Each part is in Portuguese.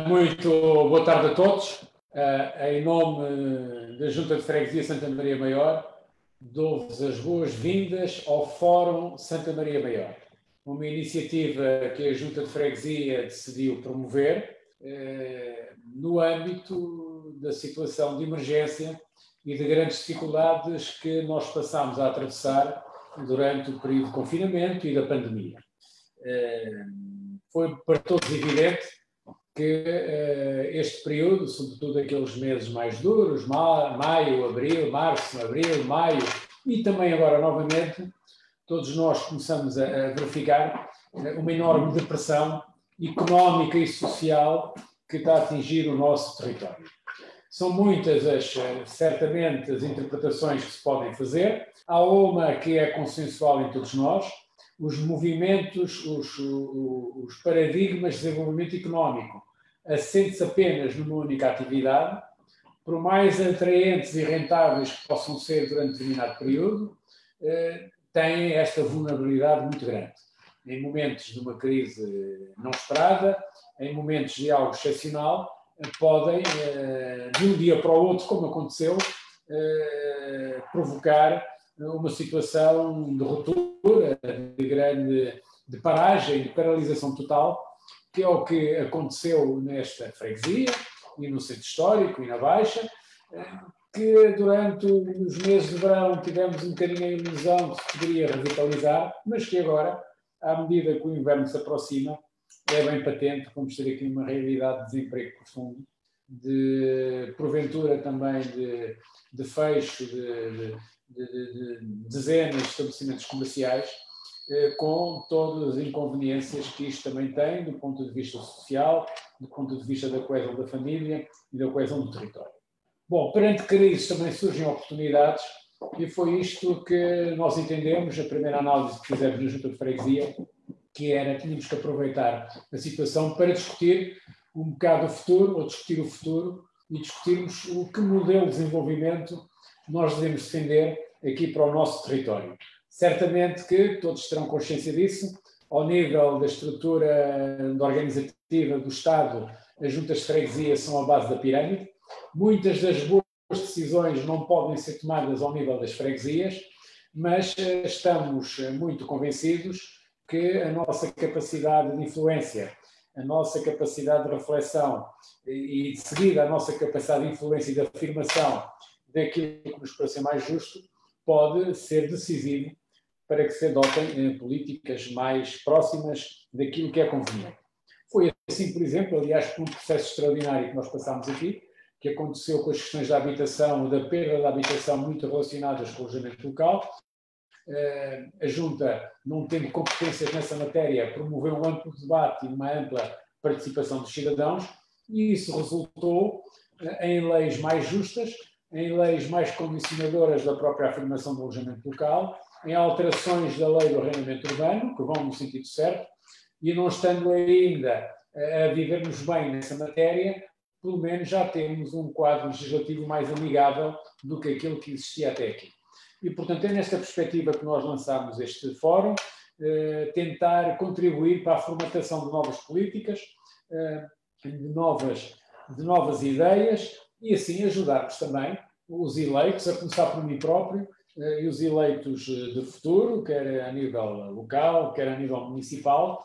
Muito boa tarde a todos. Em nome da Junta de Freguesia Santa Maria Maior, dou-vos as boas-vindas ao Fórum Santa Maria Maior, uma iniciativa que a Junta de Freguesia decidiu promover no âmbito da situação de emergência e de grandes dificuldades que nós passámos a atravessar durante o período de confinamento e da pandemia. Foi para todos evidente que este período, sobretudo aqueles meses mais duros, maio, abril, março, abril, maio e também agora novamente, todos nós começamos a verificar uma enorme depressão económica e social que está a atingir o nosso território. São muitas, certamente, as interpretações que se podem fazer. Há uma que é consensual em todos nós. Os movimentos, os paradigmas de desenvolvimento económico assentes apenas numa única atividade, por mais atraentes e rentáveis que possam ser durante determinado período, têm esta vulnerabilidade muito grande. Em momentos de uma crise não esperada, em momentos de algo excepcional, podem, de um dia para o outro, como aconteceu, provocar uma situação de ruptura, de paragem, de paralisação total, que é o que aconteceu nesta freguesia, e no centro histórico, e na Baixa, que durante os meses de verão tivemos um bocadinho a ilusão que se poderia revitalizar, mas que agora, à medida que o inverno se aproxima, é bem patente, vamos ter aqui uma realidade de desemprego profundo, de porventura também de fecho de dezenas de estabelecimentos comerciais, com todas as inconveniências que isto também tem do ponto de vista social, do ponto de vista da coesão da família e da coesão do território. Bom, perante crises também surgem oportunidades e foi isto que nós entendemos, a primeira análise que fizemos na Junta de Freguesia, que era, tínhamos que aproveitar a situação para discutir um bocado o futuro, ou discutir o futuro, e discutirmos o que modelo de desenvolvimento nós devemos defender aqui para o nosso território. Certamente que todos terão consciência disso, ao nível da estrutura organizativa do Estado, as juntas de freguesia são a base da pirâmide, muitas das boas decisões não podem ser tomadas ao nível das freguesias, mas estamos muito convencidos que a nossa capacidade de influência, a nossa capacidade de reflexão e, de seguida, a nossa capacidade de influência e de afirmação daquilo que nos parece mais justo, pode ser decisivo para que se adotem políticas mais próximas daquilo que é conveniente. Foi assim, por exemplo, aliás, por um processo extraordinário que nós passámos aqui, que aconteceu com as questões da habitação, da perda da habitação muito relacionadas com o alojamento local. A Junta, não tendo competências nessa matéria, promoveu um amplo debate e uma ampla participação dos cidadãos, e isso resultou em leis mais justas, em leis mais condicionadoras da própria afirmação do alojamento local, em alterações da lei do arrendamento urbano, que vão no sentido certo, e não estando ainda a vivermos bem nessa matéria, pelo menos já temos um quadro legislativo mais amigável do que aquilo que existia até aqui. E, portanto, é nesta perspectiva que nós lançámos este fórum, tentar contribuir para a formatação de novas políticas, de novas ideias, e assim ajudarmos também os eleitos, a começar por mim próprio, e os eleitos de futuro, quer a nível local, quer a nível municipal,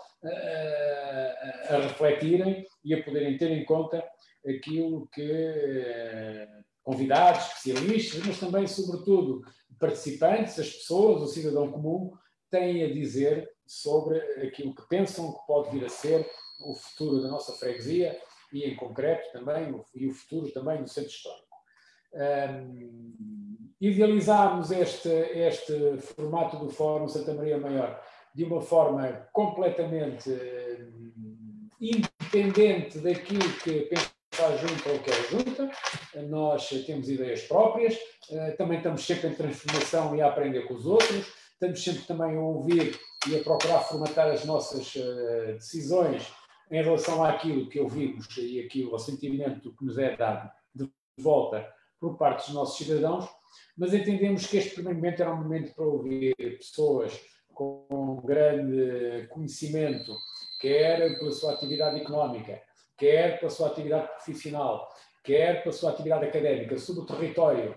a refletirem e a poderem ter em conta aquilo que convidados, especialistas, mas também, sobretudo, participantes, as pessoas, o cidadão comum, têm a dizer sobre aquilo que pensam que pode vir a ser o futuro da nossa freguesia e, em concreto, também, e o futuro também do centro histórico. Idealizámos este formato do Fórum Santa Maria Maior de uma forma completamente independente daquilo que pensa a Junta ou quer a Junta. Nós temos ideias próprias, também estamos sempre em transformação e a aprender com os outros, estamos sempre também a ouvir e a procurar formatar as nossas decisões em relação àquilo que ouvimos e aquilo, ao sentimento que nos é dado de volta por parte dos nossos cidadãos, mas entendemos que este primeiro momento era um momento para ouvir pessoas com grande conhecimento quer pela sua atividade económica, quer pela sua atividade profissional, quer pela sua atividade académica, sobre o território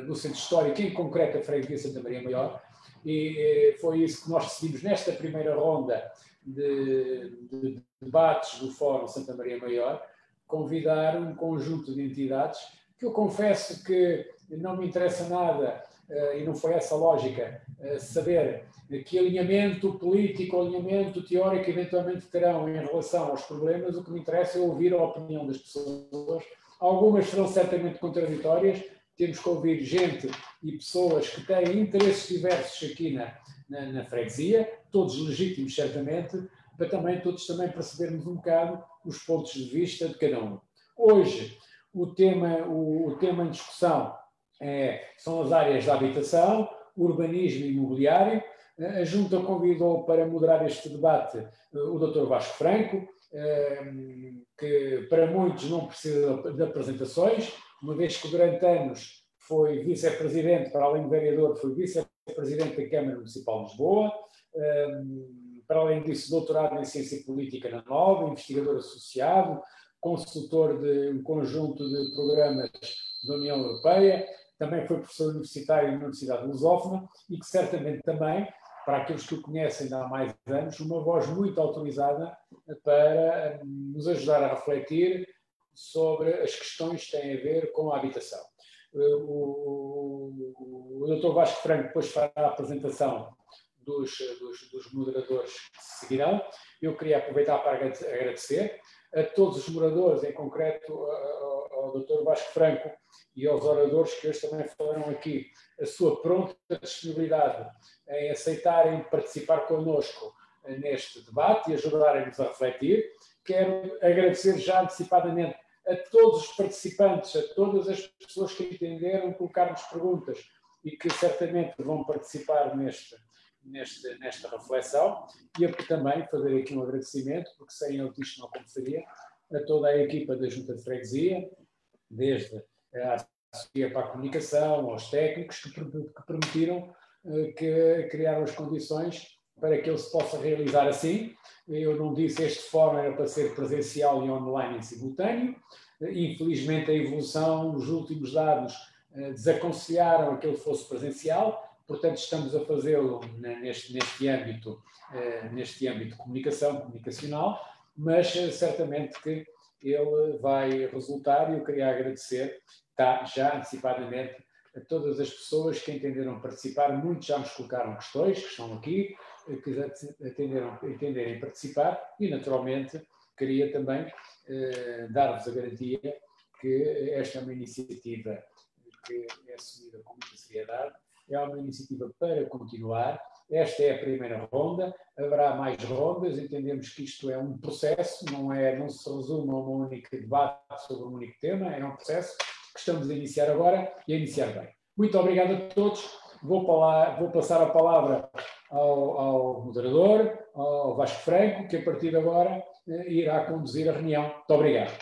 do centro histórico, em concreto a Freguesia Santa Maria Maior, e foi isso que nós decidimos nesta primeira ronda de debates do Fórum Santa Maria Maior, convidar um conjunto de entidades que eu confesso que não me interessa nada, e não foi essa a lógica, saber que alinhamento político, alinhamento teórico eventualmente terão em relação aos problemas. O que me interessa é ouvir a opinião das pessoas. Algumas serão certamente contraditórias, temos que ouvir gente e pessoas que têm interesses diversos aqui na freguesia, todos legítimos certamente, para também todos também percebermos um bocado os pontos de vista de cada um. Hoje, o tema em discussão são as áreas da habitação, urbanismo e imobiliário. A Junta convidou para moderar este debate o Dr. Vasco Franco, que para muitos não precisa de apresentações, uma vez que durante anos foi vice-presidente, para além de vereador, foi vice-presidente da Câmara Municipal de Lisboa, para além disso, doutorado em Ciência Política na Nova, investigador associado, consultor de um conjunto de programas da União Europeia, também foi professor universitário na Universidade Lusófona e que certamente também, para aqueles que o conhecem há mais anos, uma voz muito autorizada para nos ajudar a refletir sobre as questões que têm a ver com a habitação. O Dr. Vasco Franco depois fará a apresentação dos moderadores que seguirão. Eu queria aproveitar para agradecer a todos os moradores, em concreto ao Dr. Vasco Franco e aos oradores que hoje também falaram aqui, a sua pronta disponibilidade em aceitarem participar connosco neste debate e ajudarem-nos a refletir. Quero agradecer já antecipadamente a todos os participantes, a todas as pessoas que entenderam colocar-nos perguntas e que certamente vão participar nesta reflexão, e eu também fazer aqui um agradecimento, porque sem eles isto não aconteceria, a toda a equipa da Junta de Freguesia, desde a assessoria para a comunicação, aos técnicos que permitiram, que criaram as condições para que ele se possa realizar assim. Eu não disse este fórum era para ser presencial e online em simultâneo. Infelizmente a evolução, os últimos dados desaconselharam que ele fosse presencial. Portanto, estamos a fazê-lo neste âmbito comunicacional, mas certamente que ele vai resultar, e eu queria agradecer já antecipadamente a todas as pessoas que entenderam participar. Muitos já nos colocaram questões, que estão aqui, que já entenderem participar, e naturalmente queria também dar-vos a garantia que esta é uma iniciativa que é assumida com muita seriedade. É uma iniciativa para continuar. Esta é a primeira ronda, haverá mais rondas. Entendemos que isto é um processo, não se resume a um único debate sobre um único tema, é um processo que estamos a iniciar agora e a iniciar bem. Muito obrigado a todos. Vou passar a palavra ao moderador, ao Vasco Franco, que a partir de agora irá conduzir a reunião. Muito obrigado.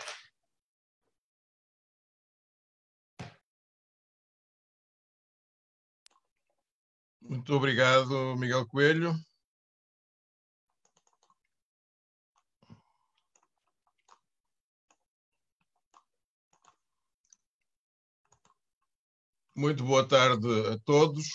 Muito obrigado, Miguel Coelho. Muito boa tarde a todos.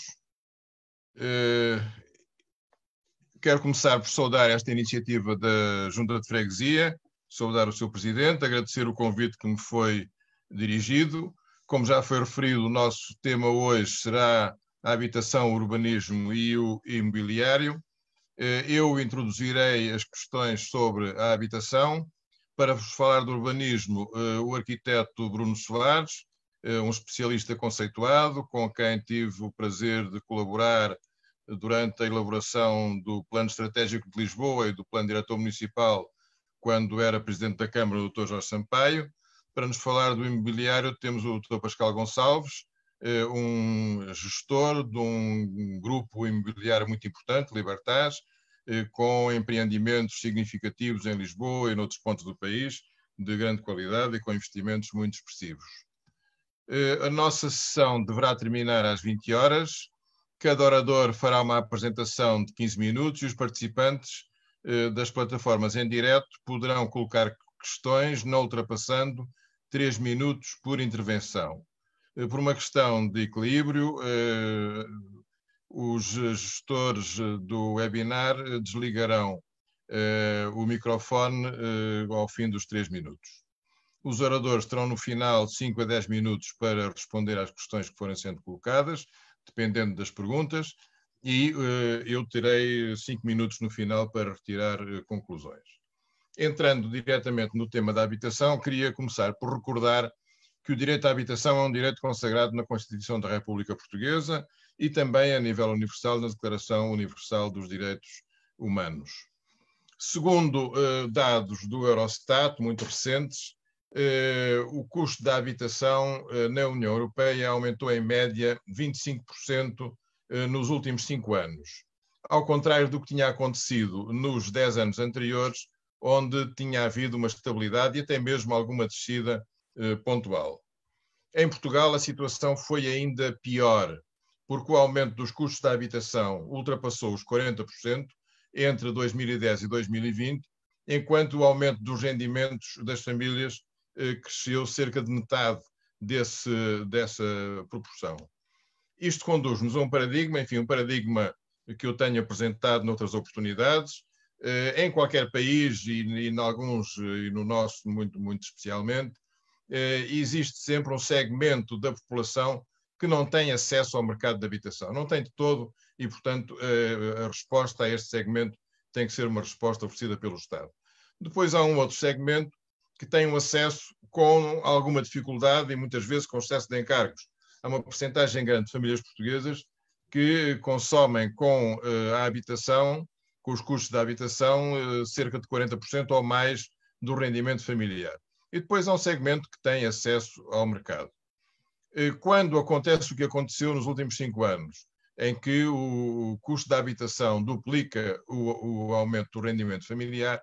Quero começar por saudar esta iniciativa da Junta de Freguesia, saudar o seu presidente, agradecer o convite que me foi dirigido. Como já foi referido, o nosso tema hoje será a habitação, o urbanismo e o imobiliário. Eu introduzirei as questões sobre a habitação. Para vos falar do urbanismo, o arquiteto Bruno Soares, um especialista conceituado, com quem tive o prazer de colaborar durante a elaboração do Plano Estratégico de Lisboa e do Plano Diretor Municipal, quando era Presidente da Câmara, o Dr. Jorge Sampaio. Para nos falar do imobiliário, temos o Dr. Pascal Gonçalves, um gestor de um grupo imobiliário muito importante, Libertas, com empreendimentos significativos em Lisboa e noutros pontos do país, de grande qualidade e com investimentos muito expressivos. A nossa sessão deverá terminar às 20 horas. Cada orador fará uma apresentação de 15 minutos e os participantes das plataformas em direto poderão colocar questões não ultrapassando 3 minutos por intervenção. Por uma questão de equilíbrio, os gestores do webinar desligarão o microfone ao fim dos 3 minutos. Os oradores terão no final 5 a 10 minutos para responder às questões que forem sendo colocadas, dependendo das perguntas, e eu terei 5 minutos no final para retirar conclusões. Entrando diretamente no tema da habitação, queria começar por recordar que o direito à habitação é um direito consagrado na Constituição da República Portuguesa e também a nível universal na Declaração Universal dos Direitos Humanos. Segundo dados do Eurostat, muito recentes, o custo da habitação na União Europeia aumentou em média 25% nos últimos 5 anos, ao contrário do que tinha acontecido nos 10 anos anteriores, onde tinha havido uma estabilidade e até mesmo alguma descida pontual. Em Portugal, a situação foi ainda pior, porque o aumento dos custos da habitação ultrapassou os 40% entre 2010 e 2020, enquanto o aumento dos rendimentos das famílias cresceu cerca de metade dessa proporção. Isto conduz-nos a um paradigma, enfim, um paradigma que eu tenho apresentado noutras oportunidades, em qualquer país e em alguns, e no nosso muito especialmente, existe sempre um segmento da população que não tem acesso ao mercado de habitação. Não tem de todo e, portanto, a resposta a este segmento tem que ser uma resposta oferecida pelo Estado. Depois há um outro segmento que tem um acesso com alguma dificuldade e muitas vezes com excesso de encargos. Há uma percentagem grande de famílias portuguesas que consomem com a habitação, com os custos da habitação, cerca de 40% ou mais do rendimento familiar. E depois há um segmento que tem acesso ao mercado. Quando acontece o que aconteceu nos últimos 5 anos, em que o custo da habitação duplica o aumento do rendimento familiar,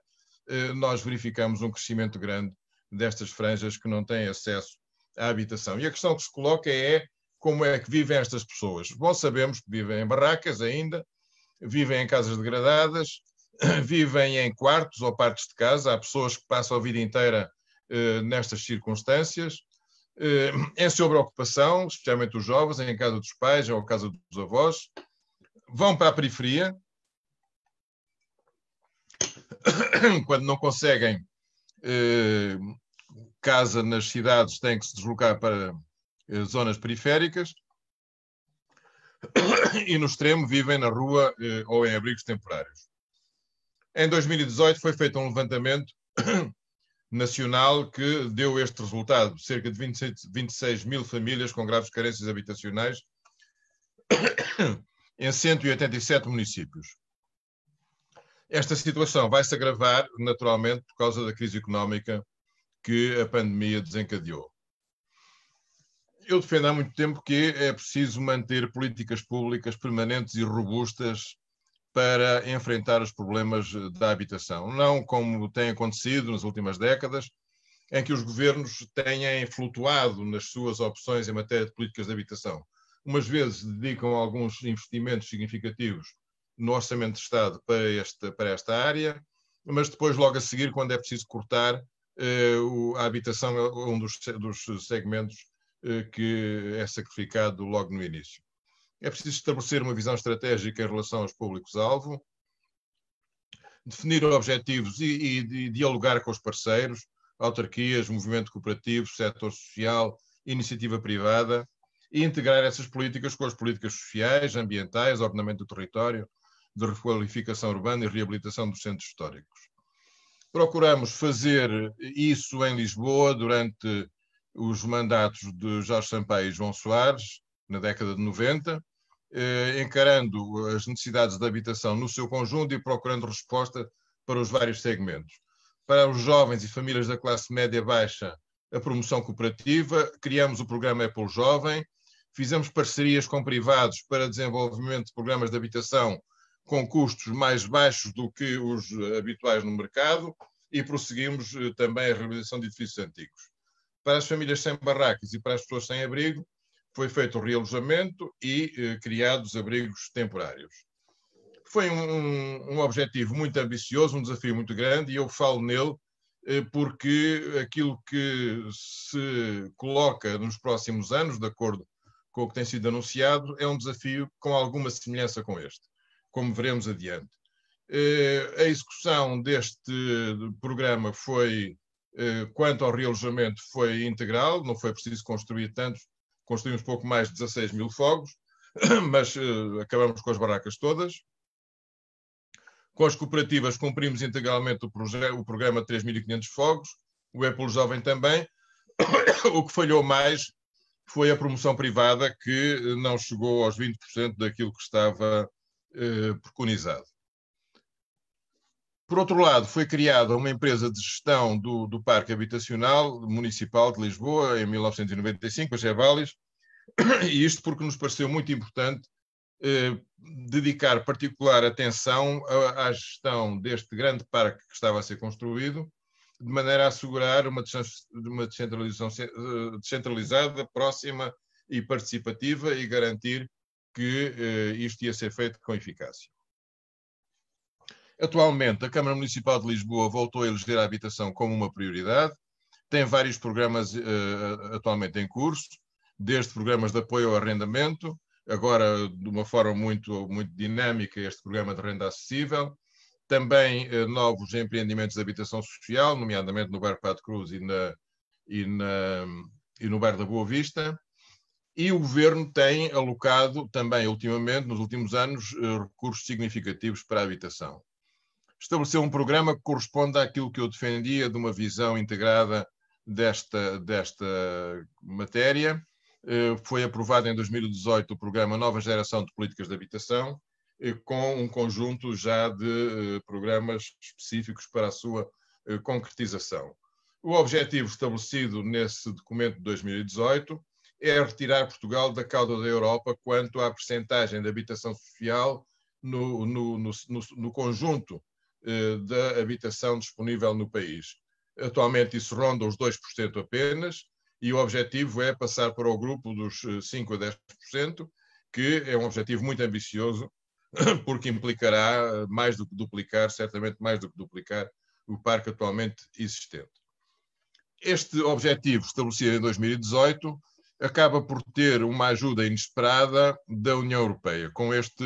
nós verificamos um crescimento grande destas franjas que não têm acesso à habitação. E a questão que se coloca é como é que vivem estas pessoas. Bom, sabemos que vivem em barracas ainda, vivem em casas degradadas, vivem em quartos ou partes de casa. Há pessoas que passam a vida inteira nestas circunstâncias, em sobreocupação, especialmente os jovens, em casa dos pais ou casa dos avós, vão para a periferia, quando não conseguem casa nas cidades, têm que se deslocar para zonas periféricas e no extremo vivem na rua ou em abrigos temporários. Em 2018 foi feito um levantamento nacional que deu este resultado, cerca de 26 mil famílias com graves carências habitacionais em 187 municípios. Esta situação vai se agravar naturalmente por causa da crise económica que a pandemia desencadeou. Eu defendo há muito tempo que é preciso manter políticas públicas permanentes e robustas para enfrentar os problemas da habitação. Não como tem acontecido nas últimas décadas, em que os governos têm flutuado nas suas opções em matéria de políticas de habitação. Umas vezes dedicam alguns investimentos significativos no Orçamento de Estado para esta área, mas depois, logo a seguir, quando é preciso cortar, a habitação é um dos segmentos que é sacrificado logo no início. É preciso estabelecer uma visão estratégica em relação aos públicos-alvo, definir objetivos e dialogar com os parceiros, autarquias, movimento cooperativo, setor social, iniciativa privada, e integrar essas políticas com as políticas sociais, ambientais, ordenamento do território, de requalificação urbana e reabilitação dos centros históricos. Procuramos fazer isso em Lisboa durante os mandatos de Jorge Sampaio e João Soares, na década de 90, encarando as necessidades de habitação no seu conjunto e procurando resposta para os vários segmentos. Para os jovens e famílias da classe média-baixa, a promoção cooperativa, criamos o programa Apple Jovem, fizemos parcerias com privados para desenvolvimento de programas de habitação com custos mais baixos do que os habituais no mercado e prosseguimos também a reabilitação de edifícios antigos. Para as famílias sem barracas e para as pessoas sem abrigo, foi feito o realojamento e criados abrigos temporários. Foi um objetivo muito ambicioso, um desafio muito grande, e eu falo nele porque aquilo que se coloca nos próximos anos, de acordo com o que tem sido anunciado, é um desafio com alguma semelhança com este, como veremos adiante. A execução deste programa foi, quanto ao realojamento, foi integral, não foi preciso construir tantos, construímos pouco mais de 16 mil fogos, mas acabamos com as barracas todas. Com as cooperativas cumprimos integralmente o programa de 3.500 fogos, o Epul Jovem também. O que falhou mais foi a promoção privada, que não chegou aos 20% daquilo que estava preconizado. Por outro lado, foi criada uma empresa de gestão do Parque Habitacional Municipal de Lisboa, em 1995, a Gevalis, e isto porque nos pareceu muito importante dedicar particular atenção à gestão deste grande parque que estava a ser construído, de maneira a assegurar uma descentralização descentralizada, próxima e participativa, e garantir que isto ia ser feito com eficácia. Atualmente, a Câmara Municipal de Lisboa voltou a eleger a habitação como uma prioridade, tem vários programas atualmente em curso, desde programas de apoio ao arrendamento, agora de uma forma muito dinâmica, este programa de renda acessível, também novos empreendimentos de habitação social, nomeadamente no bairro Pato Cruz e no bairro da Boa Vista, e o Governo tem alocado também, ultimamente, nos últimos anos, recursos significativos para a habitação. Estabeleceu um programa que corresponde àquilo que eu defendia, de uma visão integrada desta matéria. Foi aprovado em 2018 o programa Nova Geração de Políticas de Habitação, com um conjunto já de programas específicos para a sua concretização. O objetivo estabelecido nesse documento de 2018 é retirar Portugal da cauda da Europa quanto à percentagem de habitação social no conjunto da habitação disponível no país. Atualmente isso ronda os 2% apenas, e o objetivo é passar para o grupo dos 5% a 10%, que é um objetivo muito ambicioso, porque implicará mais do que duplicar, certamente mais do que duplicar, o parque atualmente existente. Este objetivo, estabelecido em 2018, acaba por ter uma ajuda inesperada da União Europeia, com este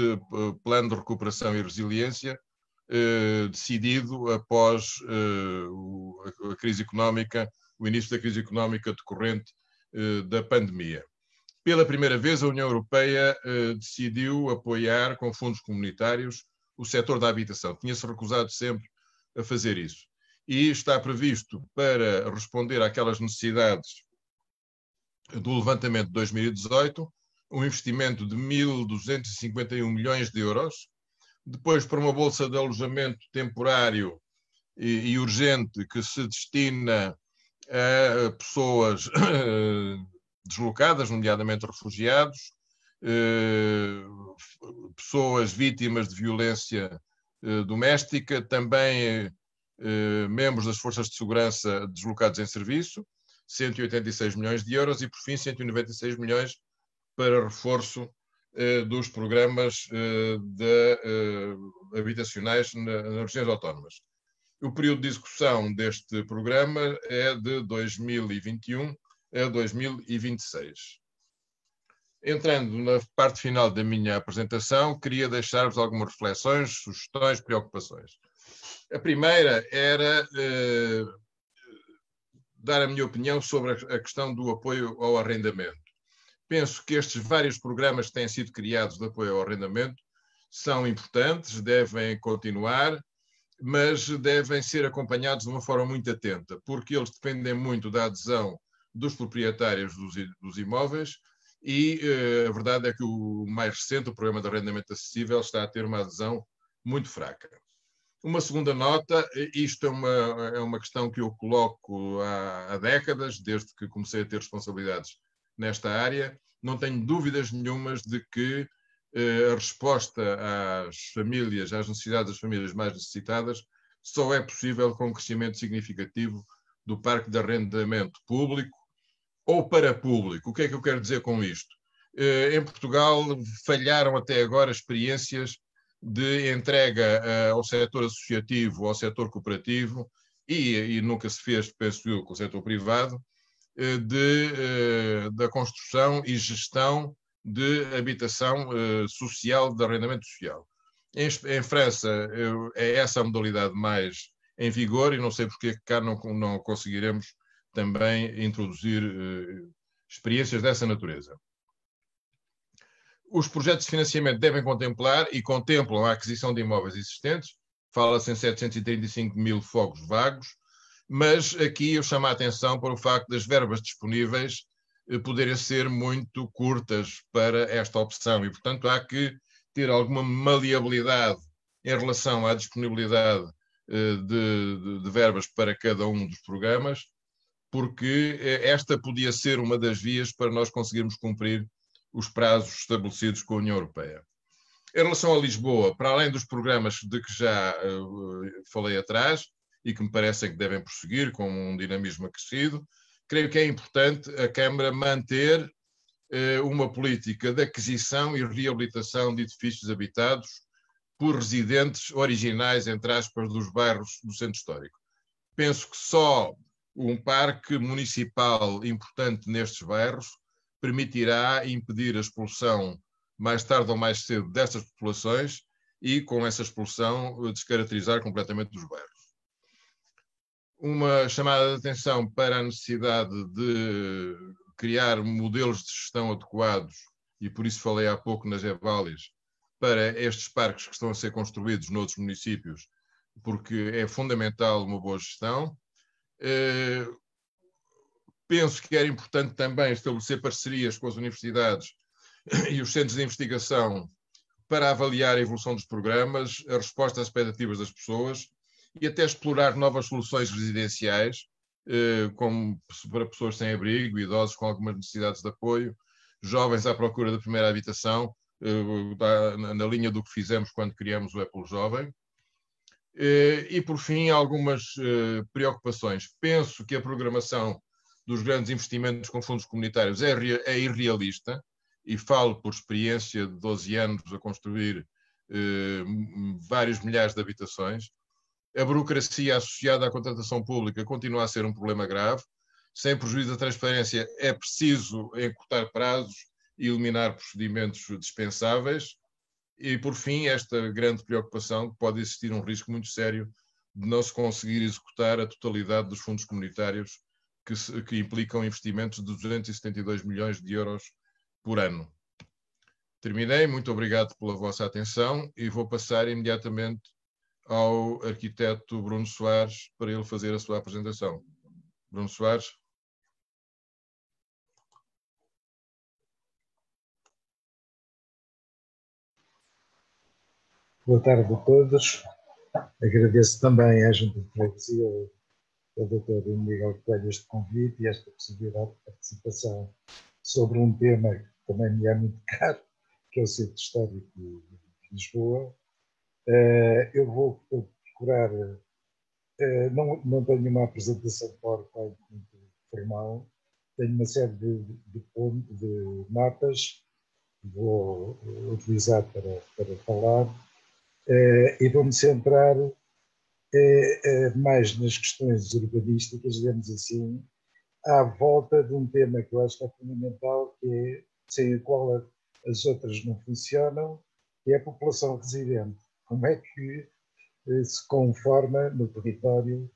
plano de recuperação e resiliência decidido após a crise económica, o início da crise económica decorrente da pandemia. Pela primeira vez, a União Europeia decidiu apoiar com fundos comunitários o setor da habitação. Tinha-se recusado sempre a fazer isso. E está previsto, para responder àquelas necessidades do levantamento de 2018, um investimento de 1.251 milhões de euros, depois para uma bolsa de alojamento temporário e urgente que se destina a pessoas deslocadas, nomeadamente refugiados, pessoas vítimas de violência doméstica, também membros das forças de segurança deslocados em serviço, 186 milhões de euros, e por fim 196 milhões para reforço dos programas habitacionais nas regiões autónomas. O período de execução deste programa é de 2021 a 2026. Entrando na parte final da minha apresentação, queria deixar-vos algumas reflexões, sugestões, preocupações. A primeira era dar a minha opinião sobre a questão do apoio ao arrendamento. Penso que estes vários programas que têm sido criados de apoio ao arrendamento são importantes, devem continuar, mas devem ser acompanhados de uma forma muito atenta, porque eles dependem muito da adesão dos proprietários dos imóveis e a verdade é que o mais recente, o programa de arrendamento acessível, está a ter uma adesão muito fraca. Uma segunda nota, isto é uma questão que eu coloco há décadas, desde que comecei a ter responsabilidades nesta área. Não tenho dúvidas nenhumas de que a resposta às famílias, às necessidades das famílias mais necessitadas, só é possível com um crescimento significativo do parque de arrendamento público ou para público. O que é que eu quero dizer com isto? Em Portugal falharam até agora experiências de entrega ao setor associativo, ao setor cooperativo e nunca se fez, penso eu, com o setor privado, da construção e gestão de habitação social, de arrendamento social. Em França é essa a modalidade mais em vigor e não sei porque cá não conseguiremos também introduzir experiências dessa natureza. Os projetos de financiamento devem contemplar e contemplam a aquisição de imóveis existentes, fala-se em 735 mil fogos vagos, mas aqui eu chamo a atenção para o facto das verbas disponíveis poderem ser muito curtas para esta opção e, portanto, há que ter alguma maleabilidade em relação à disponibilidade de verbas para cada um dos programas, porque esta podia ser uma das vias para nós conseguirmos cumprir os prazos estabelecidos com a União Europeia. Em relação a Lisboa, para além dos programas de que já falei atrás e que me parecem que devem prosseguir com um dinamismo acrescido, creio que é importante a Câmara manter uma política de aquisição e reabilitação de edifícios habitados por residentes originais, entre aspas, dos bairros do centro histórico. Penso que só um parque municipal importante nestes bairros permitirá impedir a expulsão, mais tarde ou mais cedo, destas populações e, com essa expulsão, descaracterizar completamente os bairros. Uma chamada de atenção para a necessidade de criar modelos de gestão adequados, e por isso falei há pouco nas EVALIs, para estes parques que estão a ser construídos noutros municípios, porque é fundamental uma boa gestão. Penso que era importante também estabelecer parcerias com as universidades e os centros de investigação para avaliar a evolução dos programas, a resposta às expectativas das pessoas e até explorar novas soluções residenciais, como para pessoas sem abrigo, idosos com algumas necessidades de apoio, jovens à procura da primeira habitação, na linha do que fizemos quando criamos o Epul Jovem. E, por fim, algumas preocupações. Penso que a programação dos grandes investimentos com fundos comunitários é irrealista, e falo por experiência de 12 anos a construir vários milhares de habitações. A burocracia associada à contratação pública continua a ser um problema grave. Sem prejuízo da transparência, é preciso encurtar prazos e eliminar procedimentos dispensáveis. E, por fim, esta grande preocupação que pode existir um risco muito sério de não se conseguir executar a totalidade dos fundos comunitários que implicam investimentos de 272 milhões de euros por ano. Terminei, muito obrigado pela vossa atenção e vou passar imediatamente ao arquiteto Bruno Soares para ele fazer a sua apresentação. Bruno Soares. Boa tarde a todos. Agradeço também à Junta de Freguesia, ao Dr. Miguel Coelho, este convite e esta possibilidade de participação sobre um tema que também me é muito caro, que é o Centro Histórico de Lisboa. Eu vou procurar, não tenho uma apresentação PowerPoint muito formal, tenho uma série de notas que vou utilizar para falar. E vou-me centrar mais nas questões urbanísticas, digamos assim, à volta de um tema que eu acho que é fundamental, que é, sem o qual as outras não funcionam, que é a população residente. Como é que se conforma no território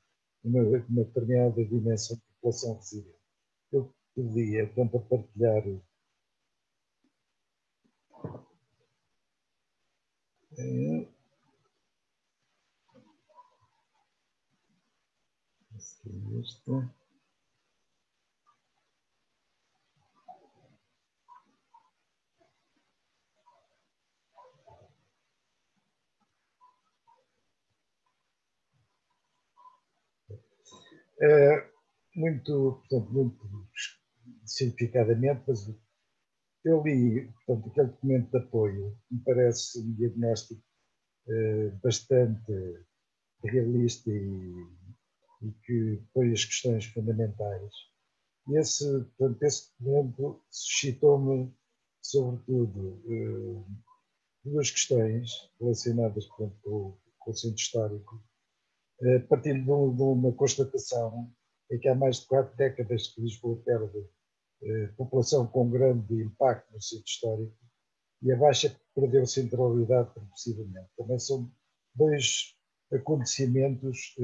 uma determinada dimensão de população residente? Eu podia, tanto a partilhar isto. Portanto, muito cientificadamente, mas eu li, portanto, aquele documento de apoio, me parece um diagnóstico bastante realista e que põe as questões fundamentais. E esse documento suscitou-me, sobretudo, duas questões relacionadas, portanto, com o centro histórico, partindo de uma constatação, é que há mais de 4 décadas que Lisboa perde população com grande impacto no centro histórico e a Baixa perdeu centralidade progressivamente. Também são dois acontecimentos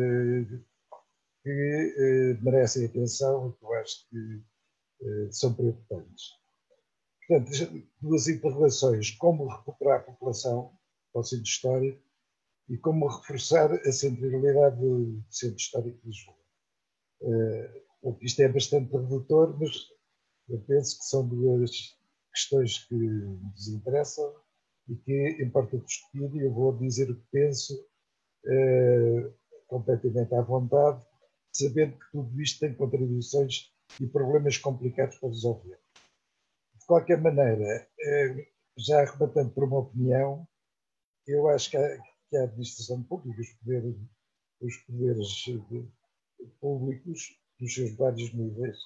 que merecem atenção e que eu acho que são preocupantes. Portanto, duas interrogações: como recuperar a população ao centro histórico e como reforçar a centralidade do centro histórico de Lisboa. Isto é bastante redutor, mas eu penso que são duas questões que nos interessam e que importa discutir, e eu vou dizer o que penso completamente à vontade, sabendo que tudo isto tem contradições e problemas complicados para resolver. De qualquer maneira, já arrebatando por uma opinião, eu acho que a administração pública, os poderes públicos, dos seus vários níveis,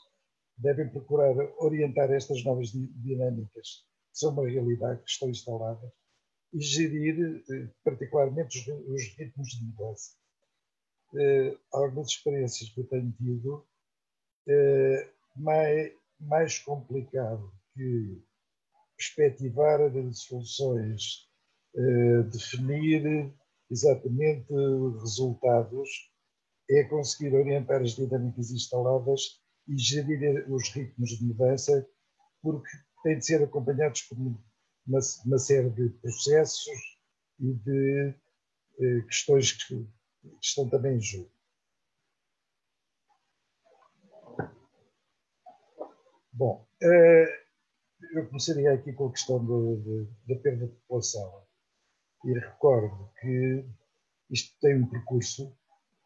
devem procurar orientar estas novas dinâmicas, que são uma realidade, que estão instaladas, e gerir particularmente os ritmos de mudança. Algumas experiências que eu tenho tido, mais complicado que perspectivar soluções, definir exatamente resultados, é conseguir orientar as dinâmicas instaladas e gerir os ritmos de mudança, porque têm de ser acompanhados por uma série de processos e de questões que estão também em jogo. Bom, eu começaria aqui com a questão da perda de população. E recordo que isto tem um percurso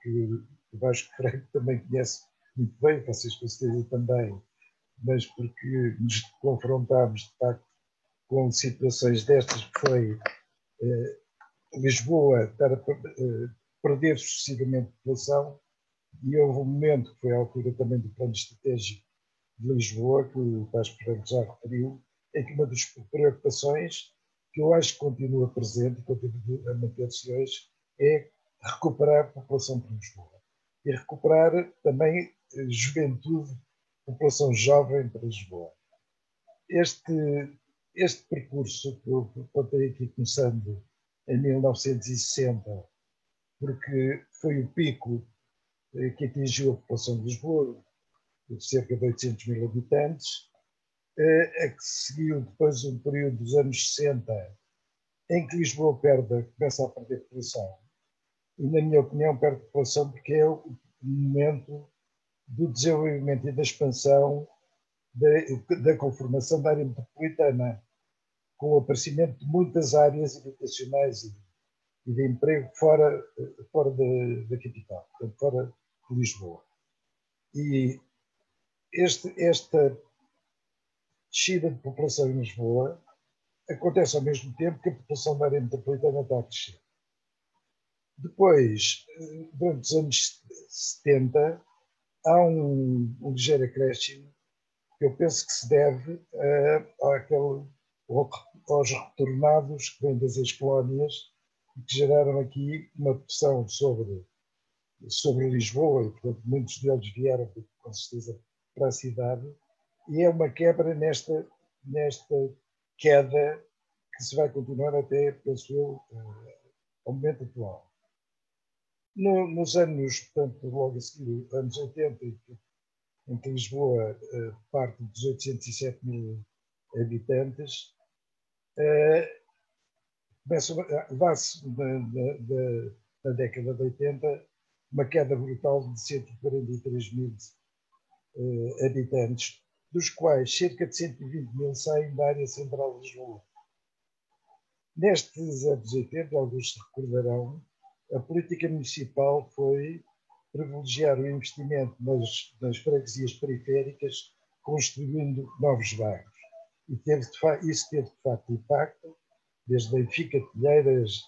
que o Vasco Franco também conhece muito bem, vocês com certeza também, mas porque nos confrontámos, de facto, com situações destas, que foi Lisboa estar a perder sucessivamente população, e houve um momento, que foi a altura também do plano estratégico de Lisboa, que o Vasco Franco já referiu, em que uma das preocupações, que eu acho que continua presente e continua a manter-se hoje, é recuperar a população de Lisboa. E recuperar também juventude, população jovem para Lisboa. Este percurso que eu contei aqui, começando em 1960, porque foi o pico que atingiu a população de Lisboa, de cerca de 800 mil habitantes, a que seguiu depois um período dos anos 60, em que Lisboa começa a perder população. E, na minha opinião, perde população porque é o momento do desenvolvimento e da expansão da conformação da área metropolitana, com o aparecimento de muitas áreas habitacionais e de emprego fora da capital, portanto, fora de Lisboa. E esta descida de população em Lisboa acontece ao mesmo tempo que a população da área metropolitana está a crescer. Depois, durante os anos 70, há um ligeiro acréscimo que eu penso que se deve aos retornados que vêm das ex-colónias e que geraram aqui uma pressão sobre Lisboa, e portanto muitos deles vieram com certeza para a cidade, e é uma quebra nesta queda que se vai continuar até, penso eu, ao momento atual. Nos anos, portanto, logo a seguir, anos 80, em que Lisboa parte dos 807 mil habitantes, dá-se na década de 80 uma queda brutal de 143 mil habitantes, dos quais cerca de 120 mil saem da área central de Lisboa. Nestes anos 80, alguns se recordarão, a política municipal foi privilegiar o investimento nas freguesias periféricas, construindo novos bairros. E isso teve, de facto, impacto, desde Benfica, Telheiras,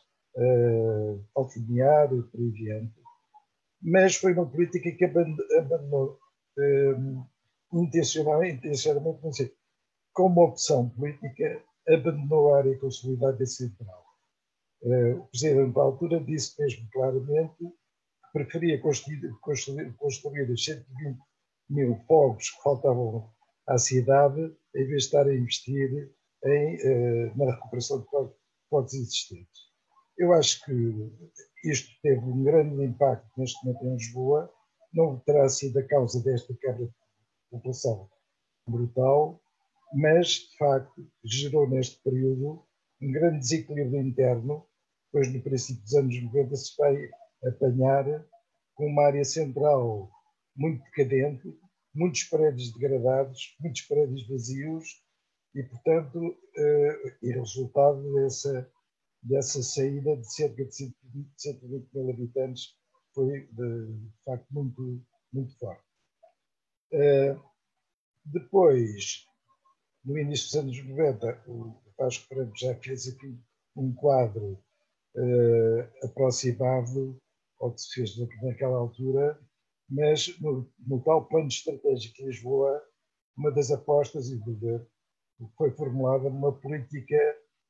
Alfenear e por aí adiante. Mas foi uma política que abandonou intencionalmente, não sei, como opção política, abandonou a área consolidada central. O Presidente da altura disse mesmo claramente que preferia construir os 120.000 fogos que faltavam à cidade, em vez de estar a investir na recuperação de fogos existentes. Eu acho que isto teve um grande impacto neste momento em Lisboa, não terá sido a causa desta quebra de população brutal, mas, de facto, gerou neste período um grande desequilíbrio interno, pois no princípio dos anos 90 se vai apanhar com uma área central muito decadente, muitos prédios degradados, muitos prédios vazios e, portanto, resultado dessa saída de cerca de 120.000 habitantes foi, de facto, muito, muito forte. Depois, no início dos anos 90, o Vasco Freire já fez aqui um quadro aproximado ao que se fez naquela altura, mas no tal plano estratégico de Lisboa, uma das apostas foi formulada numa política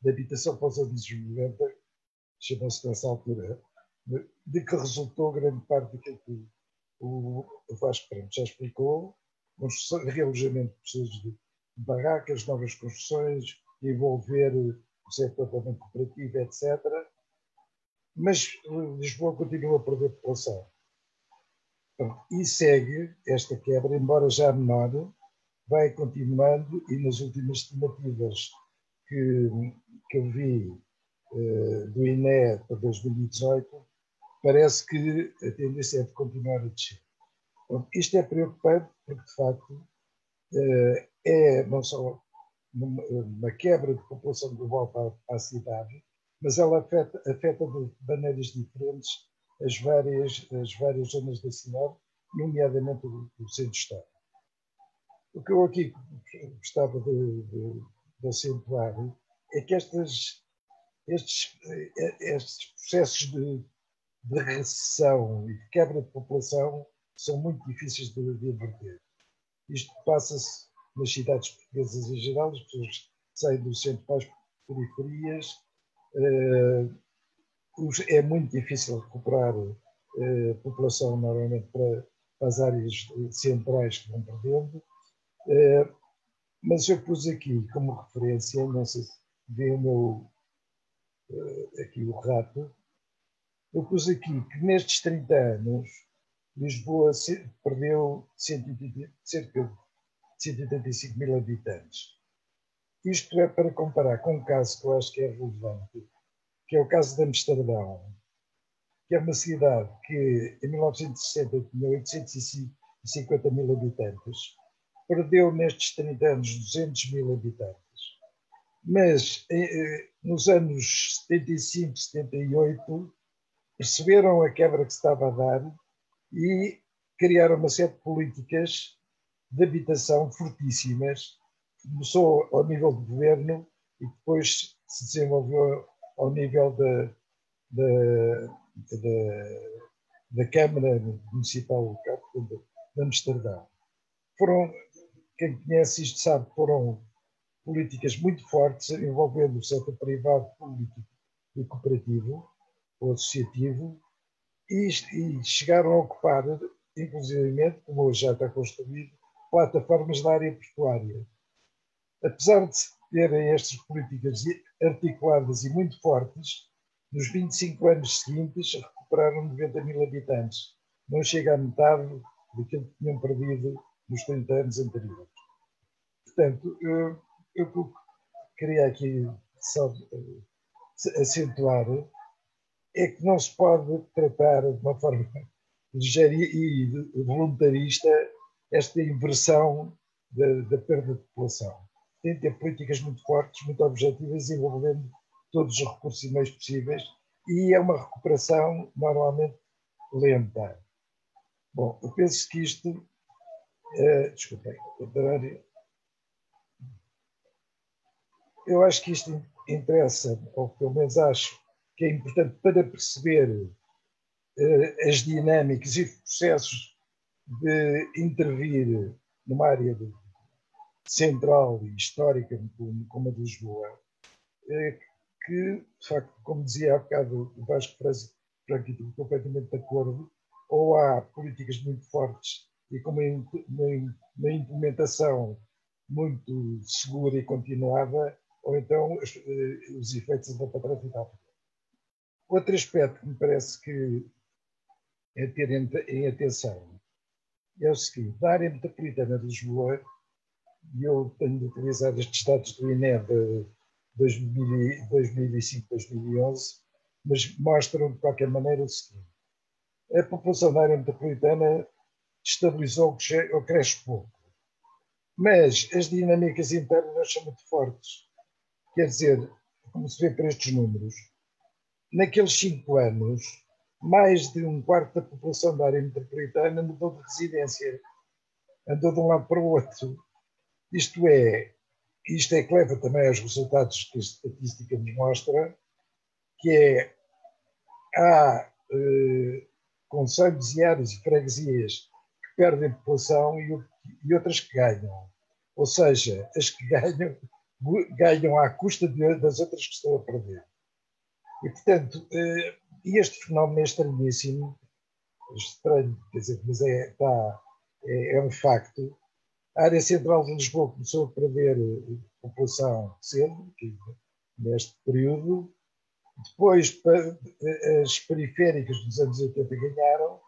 de habitação para os anos 90, chamou-se nessa altura, de que resultou grande parte daquilo que o Vasco Freire já explicou, realojamento de pessoas de barracas, novas construções, envolver o setor também cooperativo, etc. Mas Lisboa continua a perder população. E segue esta quebra, embora já menor, vai continuando e nas últimas estimativas que eu vi do INE para 2018, parece que a tendência é de continuar a descer. Isto é preocupante porque, de facto, é não só uma quebra de população global para a cidade, mas ela afeta de maneiras diferentes as várias zonas da cidade, nomeadamente o centro histórico. O que eu aqui gostava de acentuar é que estes processos de recessão e de quebra de população são muito difíceis de inverter. Isto passa-se nas cidades portuguesas em geral, as pessoas saem do centro para as periferias, é muito difícil recuperar população normalmente para as áreas centrais que vão perdendo, mas eu pus aqui como referência, não sei se vê aqui o rato, eu pus aqui que nestes 30 anos Lisboa perdeu cerca de 185.000 habitantes. Isto é para comparar com um caso que eu acho que é relevante, que é o caso de Amsterdão, que é uma cidade que em 1960 tinha 850.000 habitantes, perdeu nestes 30 anos 200.000 habitantes. Mas nos anos 75, 78, perceberam a quebra que se estava a dar e criaram uma série de políticas de habitação fortíssimas. Começou ao nível do governo e depois se desenvolveu ao nível da Câmara Municipal de Amsterdão. Quem conhece isto sabe que foram políticas muito fortes envolvendo o setor privado, público e cooperativo ou associativo e chegaram a ocupar, inclusivamente, como hoje já está construído, plataformas da área portuária. Apesar de terem estas políticas articuladas e muito fortes, nos 25 anos seguintes recuperaram 90.000 habitantes. Não chega à metade daquilo que tinham perdido nos 30 anos anteriores. Portanto, eu queria aqui só acentuar é que não se pode tratar de uma forma ligeira e voluntarista esta inversão da perda de população. Tem de ter políticas muito fortes, muito objetivas, envolvendo todos os recursos e meios possíveis, e é uma recuperação normalmente lenta. Bom, eu penso que isto... desculpem, eu acho que isto interessa, ou pelo menos acho que é importante para perceber as dinâmicas e os processos de intervir numa área central e histórica como a de Lisboa, que, de facto, como dizia há bocado o Vasco Franco, e estou completamente de acordo, ou há políticas muito fortes e com uma implementação muito segura e continuada, ou então os efeitos andam para trás e tal. Outro aspecto que me parece que é ter em atenção é o seguinte: na área metropolitana de Lisboa, e eu tenho de utilizar estes dados do INE de 2005-2011, mas mostram de qualquer maneira o seguinte: a população da área metropolitana estabilizou ou cresce pouco, mas as dinâmicas internas são muito fortes. Quer dizer, como se vê por estes números, naqueles 5 anos, mais de um quarto da população da área metropolitana mudou de residência, andou de um lado para o outro. Isto é que leva também aos resultados que a estatística nos mostra, que há concelhos e áreas e freguesias que perdem população e outras que ganham. Ou seja, as que ganham à custa das outras que estão a perder. E, portanto, este fenómeno é estranhíssimo, estranho, quer dizer, mas é um facto. A área central de Lisboa começou a perder população cedo, neste período. Depois, as periféricas dos anos 80 ganharam.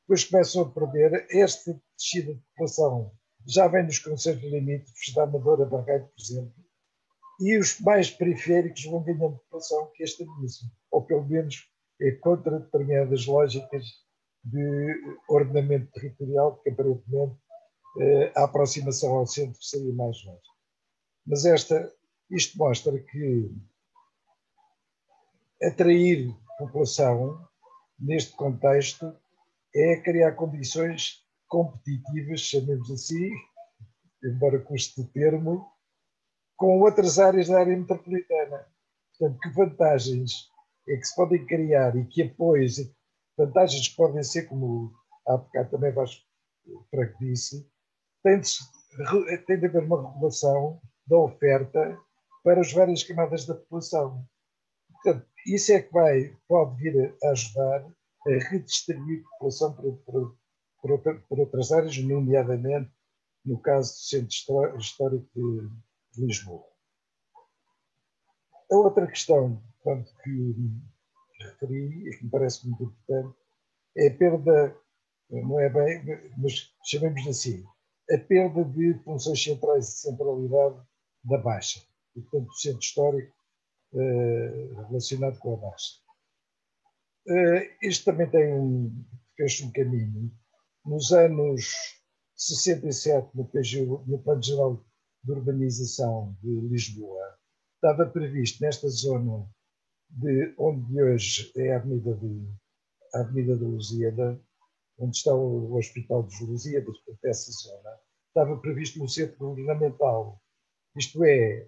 Depois começam a perder. Esta descida de população já vem nos concelhos limítrofes da Amadora, Barreiro, por exemplo. E os mais periféricos vão ganhando população, que é estranhíssimo. Ou pelo menos é contra determinadas lógicas de ordenamento territorial, que aparentemente a aproximação ao centro seria mais longe. Mas isto mostra que atrair população neste contexto é criar condições competitivas, chamemos assim, embora custe o termo, com outras áreas da área metropolitana. Portanto, que vantagens é que se podem criar e que apoios, vantagens que podem ser, como há bocado também Vasco Franco disse, tem de haver uma regulação da oferta para as várias camadas da população. Portanto, isso é que pode vir a ajudar a redistribuir a população por outras áreas, nomeadamente no caso do Centro Histórico de Lisboa. A outra questão, portanto, que referi e que me parece muito importante é a perda, não é bem, mas chamemos assim, a perda de funções centrais de centralidade da Baixa, e, portanto, do Centro Histórico relacionado com a Baixa. Isto também fez um caminho. Nos anos 67, no Plano Geral de Urbanização de Lisboa, estava previsto nesta zona onde hoje é a Avenida de Lusíada, onde está o Hospital de Lusíadas, essa zona, estava previsto um centro governamental. Isto é,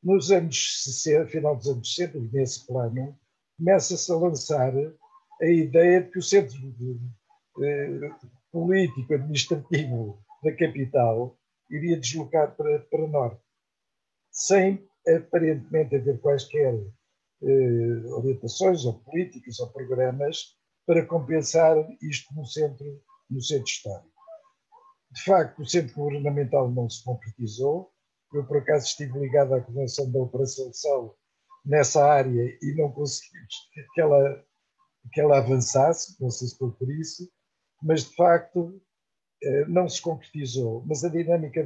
nos anos 60, final dos anos 60, nesse plano, começa-se a lançar a ideia de que o centro político, administrativo da capital iria deslocar para norte, sem aparentemente haver quaisquer orientações ou políticas ou programas para compensar isto no centro histórico. De facto, o centro governamental não se concretizou. Eu, por acaso, estive ligado à coordenação da Operação Sal nessa área e não conseguimos que ela avançasse, não sei se foi por isso, mas, de facto, não se concretizou. Mas a dinâmica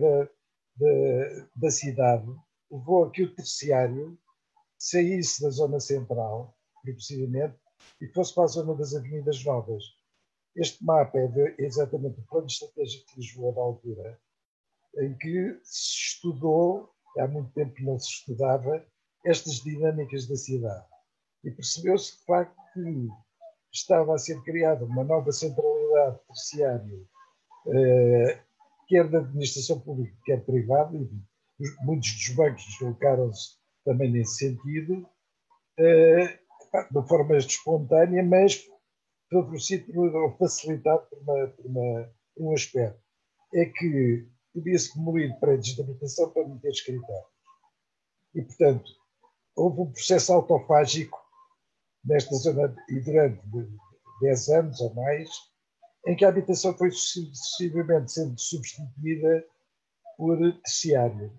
da cidade levou a que o terciário saísse da zona central, progressivamente, e fosse para a zona das Avenidas Novas. Este mapa é exatamente o plano estratégico de Lisboa da altura, em que se estudou, há muito tempo que não se estudava, estas dinâmicas da cidade. E percebeu-se, de facto, que estava a ser criada uma nova centralidade terciária, quer da administração pública, quer privada, e muitos dos bancos deslocaram-se também nesse sentido, de forma espontânea, mas favorecido ou facilitado por um aspecto. É que podia-se demolir prédios de habitação para meter escritórios. E, portanto, houve um processo autofágico nesta zona e durante 10 anos ou mais, em que a habitação foi sucessivamente sendo substituída por terciário.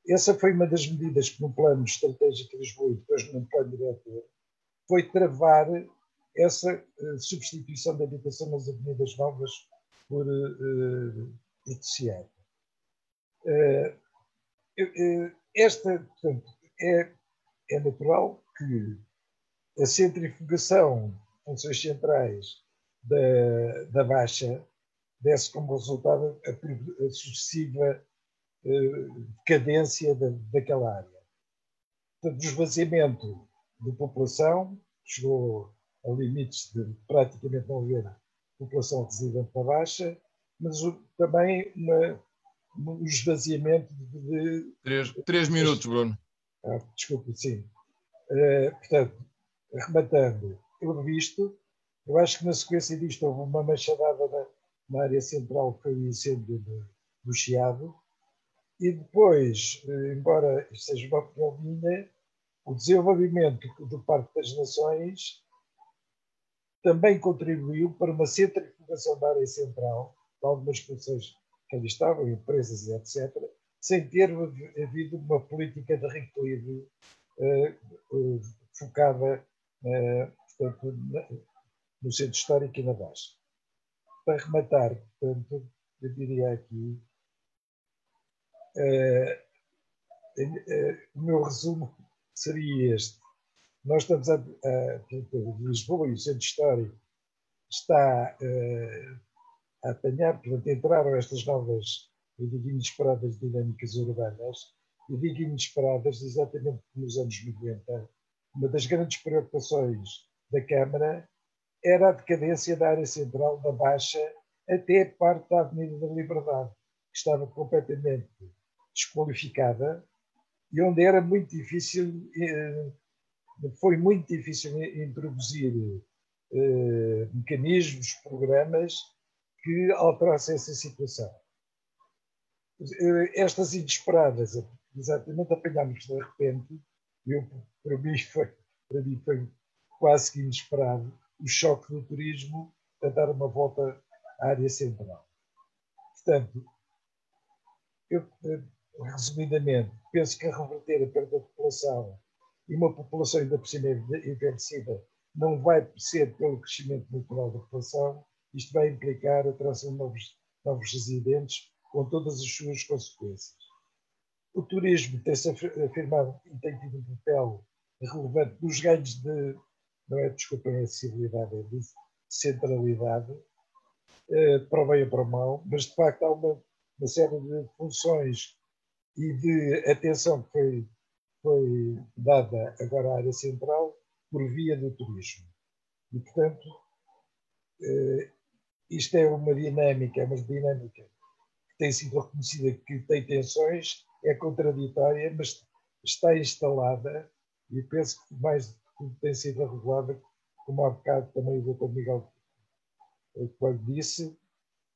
Essa foi uma das medidas que no plano estratégico de Lisboa e depois no plano diretor foi travar essa substituição da habitação nas avenidas novas por terciário. Portanto, é natural que a centrifugação de funções centrais da Baixa desse como resultado a sucessiva decadência daquela área. Portanto, o esvaziamento de população chegou a limites de praticamente não haver população residente na Baixa, mas também um esvaziamento de... 3 minutos, Bruno. Desculpe, sim. Portanto, rematando, pelo visto, eu acho que na sequência disto houve uma machadada na área central, que foi o incêndio do Chiado, e depois, embora isto seja uma opinião minha, o desenvolvimento do Parque das Nações também contribuiu para uma centrifugação da área central, de algumas funções que ali estavam, empresas e etc., sem ter havido uma política de reequilíbrio focada, portanto, no centro histórico e na Baixa. Para rematar, portanto, eu diria aqui, o meu resumo seria este. Nós estamos Lisboa e o centro histórico está a apanhar, portanto, entraram estas novas, eu digo, inesperadas dinâmicas urbanas, eu digo inesperadas exatamente como nos anos 90. Uma das grandes preocupações da Câmara era a decadência da área central da Baixa até parte da Avenida da Liberdade, que estava completamente desqualificada e onde era muito difícil, foi muito difícil introduzir mecanismos, programas que alterassem essa situação. Estas inesperadas, exatamente, apanhámos de repente, para mim foi quase que inesperado, o choque do turismo a dar uma volta à área central. Portanto, resumidamente, penso que a reverter a perda de população e uma população ainda por cima envelhecida não vai ser pelo crescimento natural da população, isto vai implicar a atração de novos residentes com todas as suas consequências. O turismo tem-se afirmado e tem tido um papel relevante nos ganhos não é, desculpem a acessibilidade, é de centralidade, para o bem ou para o mal, mas de facto há uma série de funções e de atenção que foi dada agora à área central por via do turismo. E, portanto, isto é uma dinâmica que tem sido reconhecida, que tem tensões, é contraditória, mas está instalada e penso que mais tudo tem sido regulada, como há bocado também o Dr. Miguel quando disse,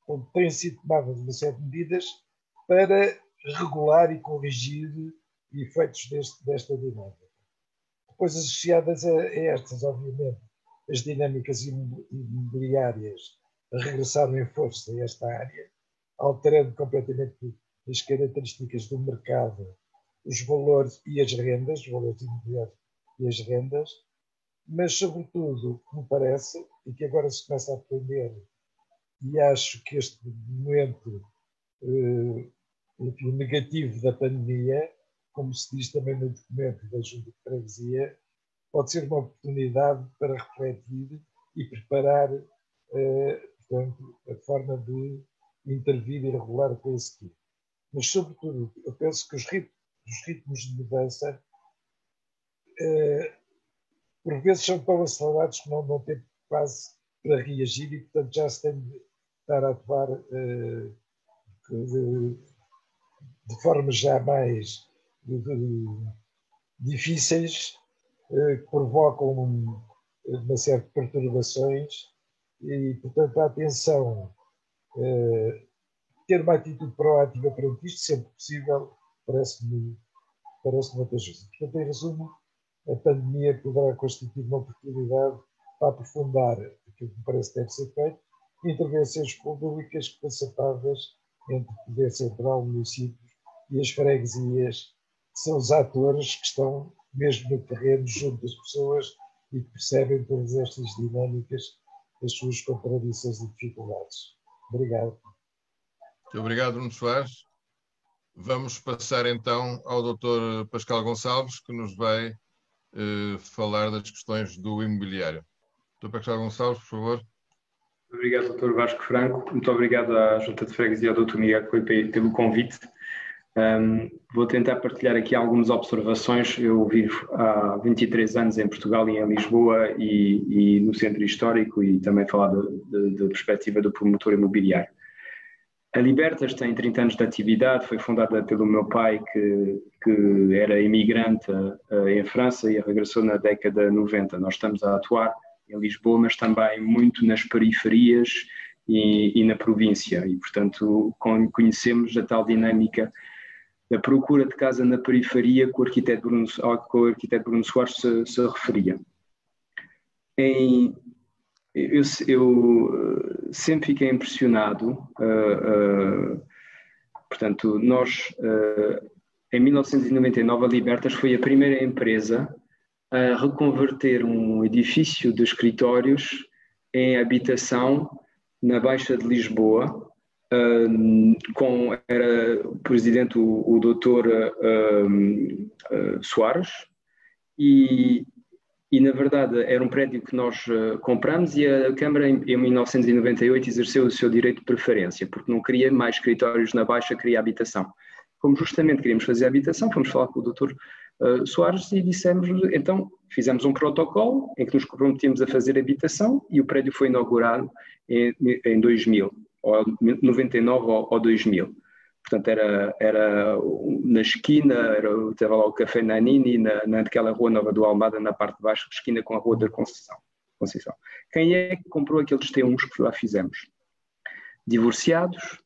onde têm sido tomadas uma série de medidas para regular e corrigir efeitos desta dinâmica. Depois, associadas a estas, obviamente, as dinâmicas imobiliárias regressaram em força a esta área, alterando completamente as características do mercado, os valores e as rendas, os valores imobiliários e as rendas, mas, sobretudo, me parece, e que agora se começa a aprender, e acho que este momento negativo da pandemia, como se diz também no documento da Junta de Freguesia, pode ser uma oportunidade para refletir e preparar portanto, a forma de intervir e regular com esse tipo. Mas, sobretudo, eu penso que os ritmos de mudança por vezes são tão acelerados que não dão tempo quase para reagir e, portanto, já se tem de estar a atuar de formas já mais difíceis, que provocam uma série de perturbações e, portanto, a atenção ter uma atitude proativa perante isto, sempre possível, parece-me vantajoso. Portanto, em resumo, a pandemia poderá constituir uma oportunidade para aprofundar aquilo que me parece que deve ser feito, intervenções públicas concertadas entre o Poder Central, municípios e as freguesias, que são os atores que estão mesmo no terreno, junto das pessoas e que percebem todas estas dinâmicas, as suas contradições e dificuldades. Obrigado. Muito obrigado, Bruno Soares. Vamos passar então ao Dr. Pascal Gonçalves, que nos vai falar das questões do imobiliário. Dr. Pascal Gonçalves, por favor. Obrigado, Dr. Vasco Franco. Muito obrigado à Junta de Freguesia e ao Dr. Miguel Coelho pelo convite. Vou tentar partilhar aqui algumas observações. Eu vivo há 23 anos em Portugal e em Lisboa e no Centro Histórico, e também falar da perspectiva do promotor imobiliário. A Libertas tem 30 anos de atividade, foi fundada pelo meu pai, que era imigrante em França e regressou na década 90. Nós estamos a atuar em Lisboa, mas também muito nas periferias e na província, e portanto conhecemos a tal dinâmica da procura de casa na periferia que o arquiteto Bruno Soares se referia. Eu sempre fiquei impressionado, portanto, nós, em 1999, a Libertas foi a primeira empresa a reconverter um edifício de escritórios em habitação na Baixa de Lisboa, era o presidente o doutor Soares, e na verdade era um prédio que nós compramos, e a Câmara em 1998 exerceu o seu direito de preferência, porque não queria mais escritórios na Baixa, queria habitação. Como justamente queríamos fazer habitação, fomos falar com o doutor Soares e dissemos, então fizemos um protocolo em que nos comprometíamos a fazer habitação, e o prédio foi inaugurado em 2000, ou 99 ou 2000. Portanto, era na esquina, estava lá o Café Nanini, naquela rua Nova do Almada, na parte de baixo, esquina com a Rua da Conceição. Quem é que comprou aqueles T1s que lá fizemos? Divorciados,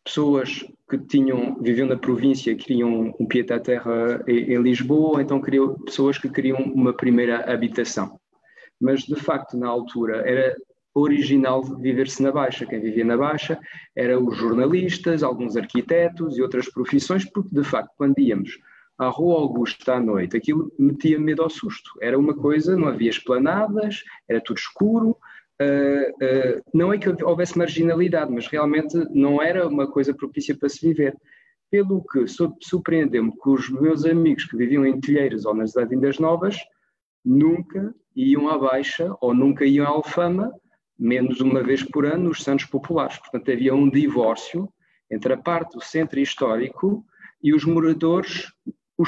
pessoas que viviam na província, queriam um pied-à-terre em Lisboa, então pessoas que queriam uma primeira habitação. Mas, de facto, na altura, era original viver-se na Baixa. Quem vivia na Baixa eram os jornalistas, alguns arquitetos e outras profissões, porque, de facto, quando íamos à Rua Augusta à noite, aquilo metia medo ao susto. Era uma coisa, não havia esplanadas, era tudo escuro. Não é que houvesse marginalidade, mas realmente não era uma coisa propícia para se viver. Pelo que surpreendeu-me que os meus amigos que viviam em Telheiras ou nas Avindas Novas nunca iam à Baixa ou nunca iam à Alfama, menos uma vez por ano, nos Santos Populares. Portanto, havia um divórcio entre a parte do centro histórico e os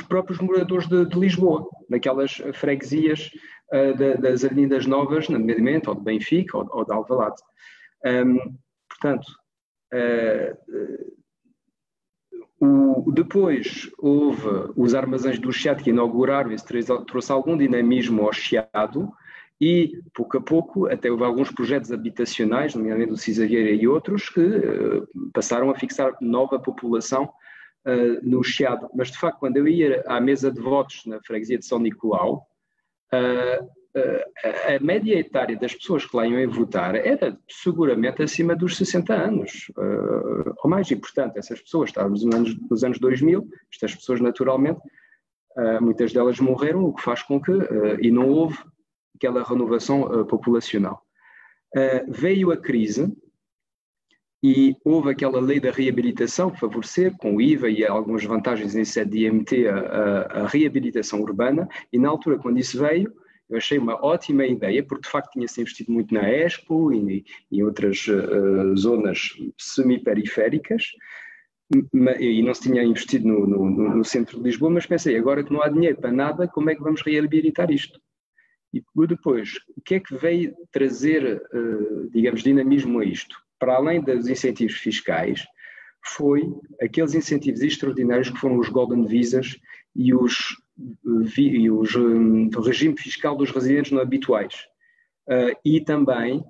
próprios moradores de Lisboa, naquelas freguesias das Avindas Novas, nomeadamente, ou de Benfica, ou de Alvalade. Portanto, depois houve os armazéns do Chiado que inauguraram, isso trouxe algum dinamismo ao Chiado, e pouco a pouco até houve alguns projetos habitacionais, nomeadamente do Cisagueira e outros, que passaram a fixar nova população no Chiado. Mas de facto, quando eu ia à mesa de votos na freguesia de São Nicolau, a média etária das pessoas que lá iam votar era seguramente acima dos 60 anos ou mais, e portanto essas pessoas, estávamos nos anos 2000, estas pessoas naturalmente, muitas delas morreram, o que faz com que, e não houve aquela renovação populacional. Veio a crise e houve aquela lei da reabilitação que favorecer, com o IVA e algumas vantagens em sede de IMT, a reabilitação urbana, e na altura quando isso veio, eu achei uma ótima ideia, porque de facto tinha-se investido muito na Expo e em outras zonas semi-periféricas, e não se tinha investido no centro de Lisboa, mas pensei, agora que não há dinheiro para nada, como é que vamos reabilitar isto? E depois, o que é que veio trazer, digamos, dinamismo a isto? Para além dos incentivos fiscais, foi aqueles incentivos extraordinários que foram os Golden Visas e o regime fiscal dos residentes não habituais. E também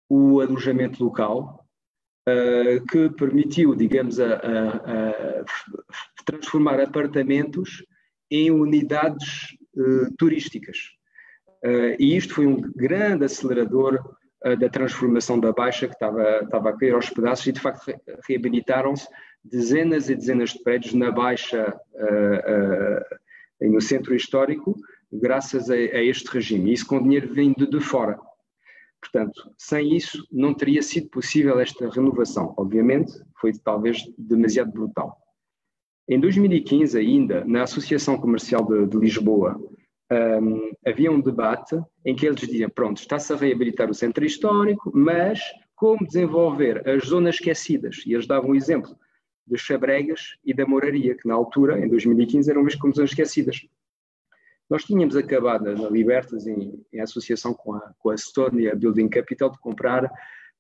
o alojamento local, que permitiu, digamos, transformar apartamentos em unidades turísticas. E isto foi um grande acelerador da transformação da Baixa, que estava a cair aos pedaços, e de facto reabilitaram-se dezenas e dezenas de prédios na Baixa, no centro histórico, graças a este regime. Isso com dinheiro vindo de fora. Portanto, sem isso não teria sido possível esta renovação. Obviamente, foi talvez demasiado brutal. Em 2015 ainda, na Associação Comercial de Lisboa, havia um debate em que eles diziam, pronto, está-se a reabilitar o centro histórico, mas como desenvolver as zonas esquecidas? E eles davam o exemplo das Chabregas e da Moraria, que na altura, em 2015, eram vistas como zonas esquecidas. Nós tínhamos acabado na Libertas, em associação com a Stone e a Building Capital, de comprar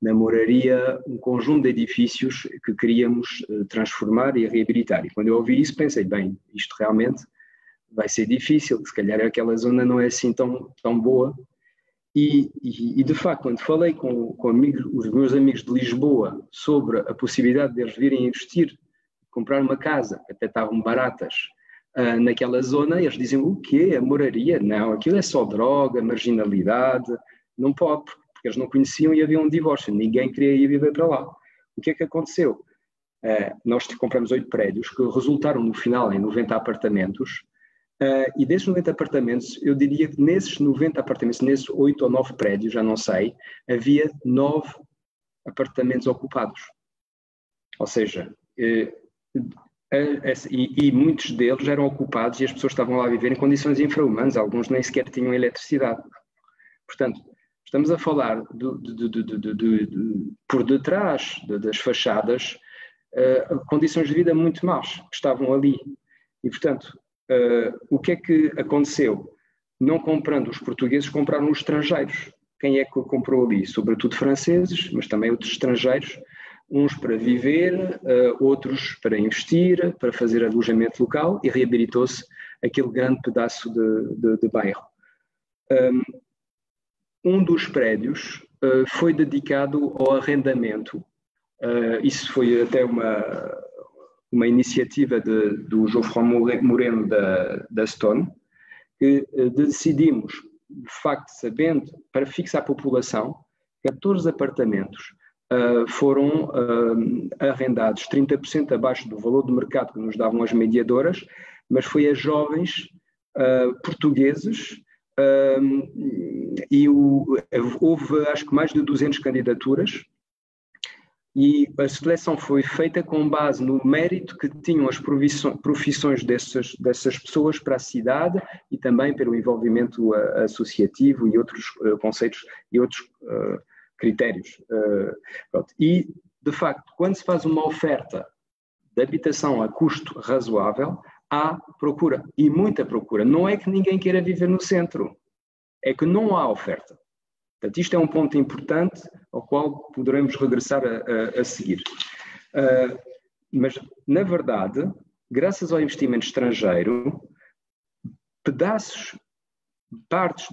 na Moraria um conjunto de edifícios que queríamos transformar e reabilitar. E quando eu ouvi isso pensei, bem, isto realmente vai ser difícil, se calhar aquela zona não é assim tão boa. E de facto, quando falei com os meus amigos de Lisboa sobre a possibilidade de eles virem investir, comprar uma casa, que até estavam baratas, naquela zona, eles diziam, o quê? A Moraria? Não, aquilo é só droga, marginalidade, não pode, porque eles não conheciam e havia um divórcio, ninguém queria ir viver para lá. O que é que aconteceu? Nós compramos 8 prédios que resultaram no final em 90 apartamentos, e desses 90 apartamentos, eu diria que nesses 90 apartamentos, nesses 8 ou 9 prédios, já não sei, havia 9 apartamentos ocupados. Ou seja, e muitos deles eram ocupados e as pessoas estavam lá a viver em condições infra-humanas, alguns nem sequer tinham eletricidade. Portanto, estamos a falar por detrás das fachadas, condições de vida muito más que estavam ali. E, portanto, o que é que aconteceu? Não comprando os portugueses, compraram os estrangeiros. Quem é que comprou ali? Sobretudo franceses, mas também outros estrangeiros, uns para viver, outros para investir, para fazer alojamento local, e reabilitou-se aquele grande pedaço de bairro. Um dos prédios foi dedicado ao arrendamento. Isso foi até uma iniciativa do Geoffroy Moreno da Stone, que decidimos, de facto, sabendo, para fixar a população, 14 apartamentos foram arrendados 30% abaixo do valor do mercado que nos davam as mediadoras, mas foi a jovens portugueses, e houve acho que mais de 200 candidaturas, e a seleção foi feita com base no mérito que tinham as profissões dessas pessoas para a cidade e também pelo envolvimento associativo e outros conceitos e outros critérios. E, de facto, quando se faz uma oferta de habitação a custo razoável, há procura, e muita procura. Não é que ninguém queira viver no centro, é que não há oferta. Portanto, isto é um ponto importante ao qual poderemos regressar a seguir. Mas, na verdade, graças ao investimento estrangeiro, partes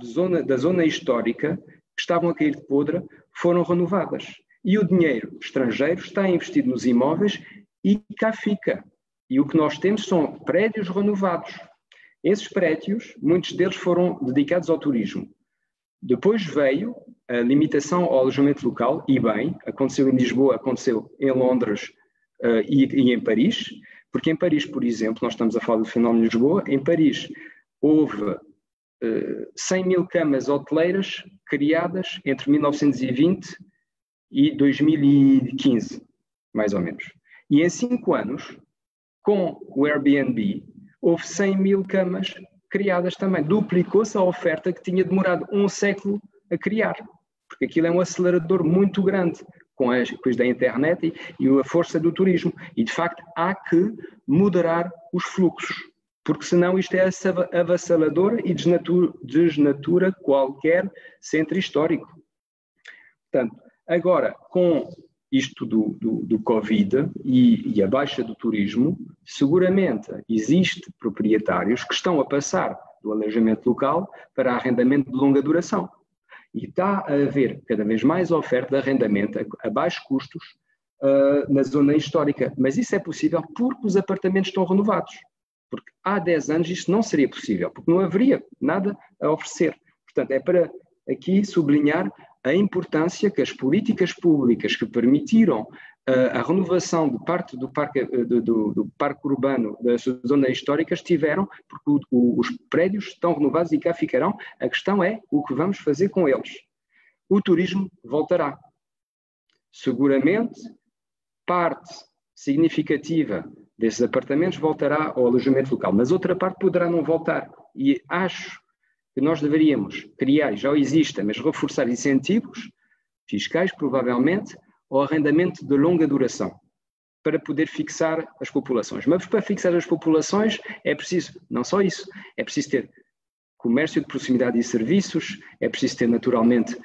da zona histórica que estavam a cair de podre foram renovadas. E o dinheiro estrangeiro está investido nos imóveis e cá fica. E o que nós temos são prédios renovados. Esses prédios, muitos deles foram dedicados ao turismo. Depois veio a limitação ao alojamento local, e bem, aconteceu em Lisboa, aconteceu em Londres e em Paris, porque em Paris, por exemplo, nós estamos a falar do fenómeno de Lisboa, em Paris houve 100 mil camas hoteleiras criadas entre 1920 e 2015, mais ou menos. E em 5 anos, com o Airbnb, houve 100 mil camas criadas também. Duplicou-se a oferta que tinha demorado 1 século a criar, porque aquilo é um acelerador muito grande com as coisas da internet e a força do turismo. E, de facto, há que moderar os fluxos, porque senão isto é avassalador e desnatura qualquer centro histórico. Portanto, agora, com isto do Covid e a baixa do turismo, seguramente existe proprietários que estão a passar do alojamento local para arrendamento de longa duração. E está a haver cada vez mais oferta de arrendamento a baixos custos, na zona histórica. Mas isso é possível porque os apartamentos estão renovados. Porque há 10 anos isto não seria possível, porque não haveria nada a oferecer. Portanto, é para aqui sublinhar a importância que as políticas públicas que permitiram a renovação de parte do parque urbano das zonas históricas tiveram, porque os prédios estão renovados e cá ficarão. A questão é o que vamos fazer com eles. O turismo voltará. Seguramente, parte significativa desses apartamentos voltará ao alojamento local, mas outra parte poderá não voltar. E acho que nós deveríamos criar, já existem, mas reforçar incentivos fiscais, provavelmente, ao arrendamento de longa duração, para poder fixar as populações. Mas para fixar as populações é preciso, não só isso, é preciso ter comércio de proximidade e serviços, é preciso ter naturalmente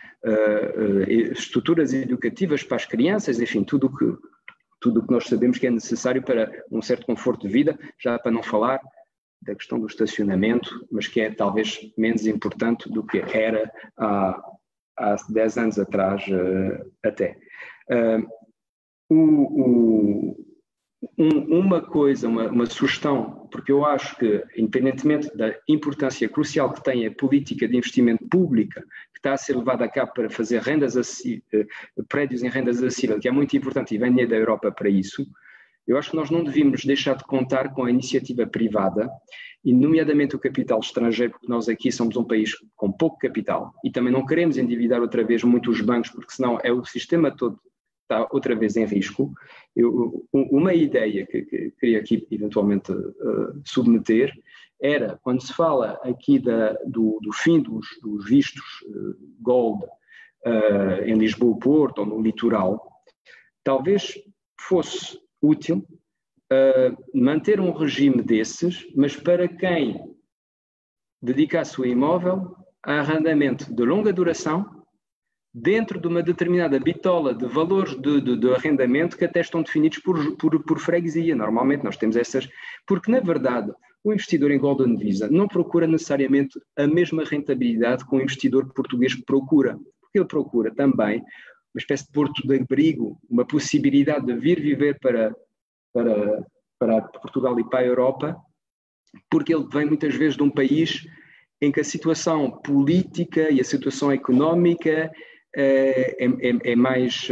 estruturas educativas para as crianças, enfim, tudo o que nós sabemos que é necessário para um certo conforto de vida, já para não falar da questão do estacionamento, mas que é talvez menos importante do que era há 10 anos atrás até. Uma coisa, uma sugestão, porque eu acho que, independentemente da importância crucial que tem a política de investimento pública, que está a ser levada a cabo para fazer prédios em rendas acessíveis, que é muito importante e vem da Europa para isso, eu acho que nós não devíamos deixar de contar com a iniciativa privada, e nomeadamente o capital estrangeiro, porque nós aqui somos um país com pouco capital e também não queremos endividar outra vez muito os bancos, porque senão é o sistema todo está outra vez em risco. Uma ideia que queria aqui eventualmente submeter era, quando se fala aqui do fim dos vistos Gold em Lisboa, Porto ou no litoral, talvez fosse útil manter um regime desses, mas para quem dedicasse o imóvel a arrendamento de longa duração, dentro de uma determinada bitola de valores de arrendamento que até estão definidos por freguesia. Normalmente nós temos essas, porque na verdade o investidor em Golden Visa não procura necessariamente a mesma rentabilidade que o investidor português procura, porque ele procura também uma espécie de porto de abrigo, uma possibilidade de vir viver para Portugal e para a Europa, porque ele vem muitas vezes de um país em que a situação política e a situação económica é mais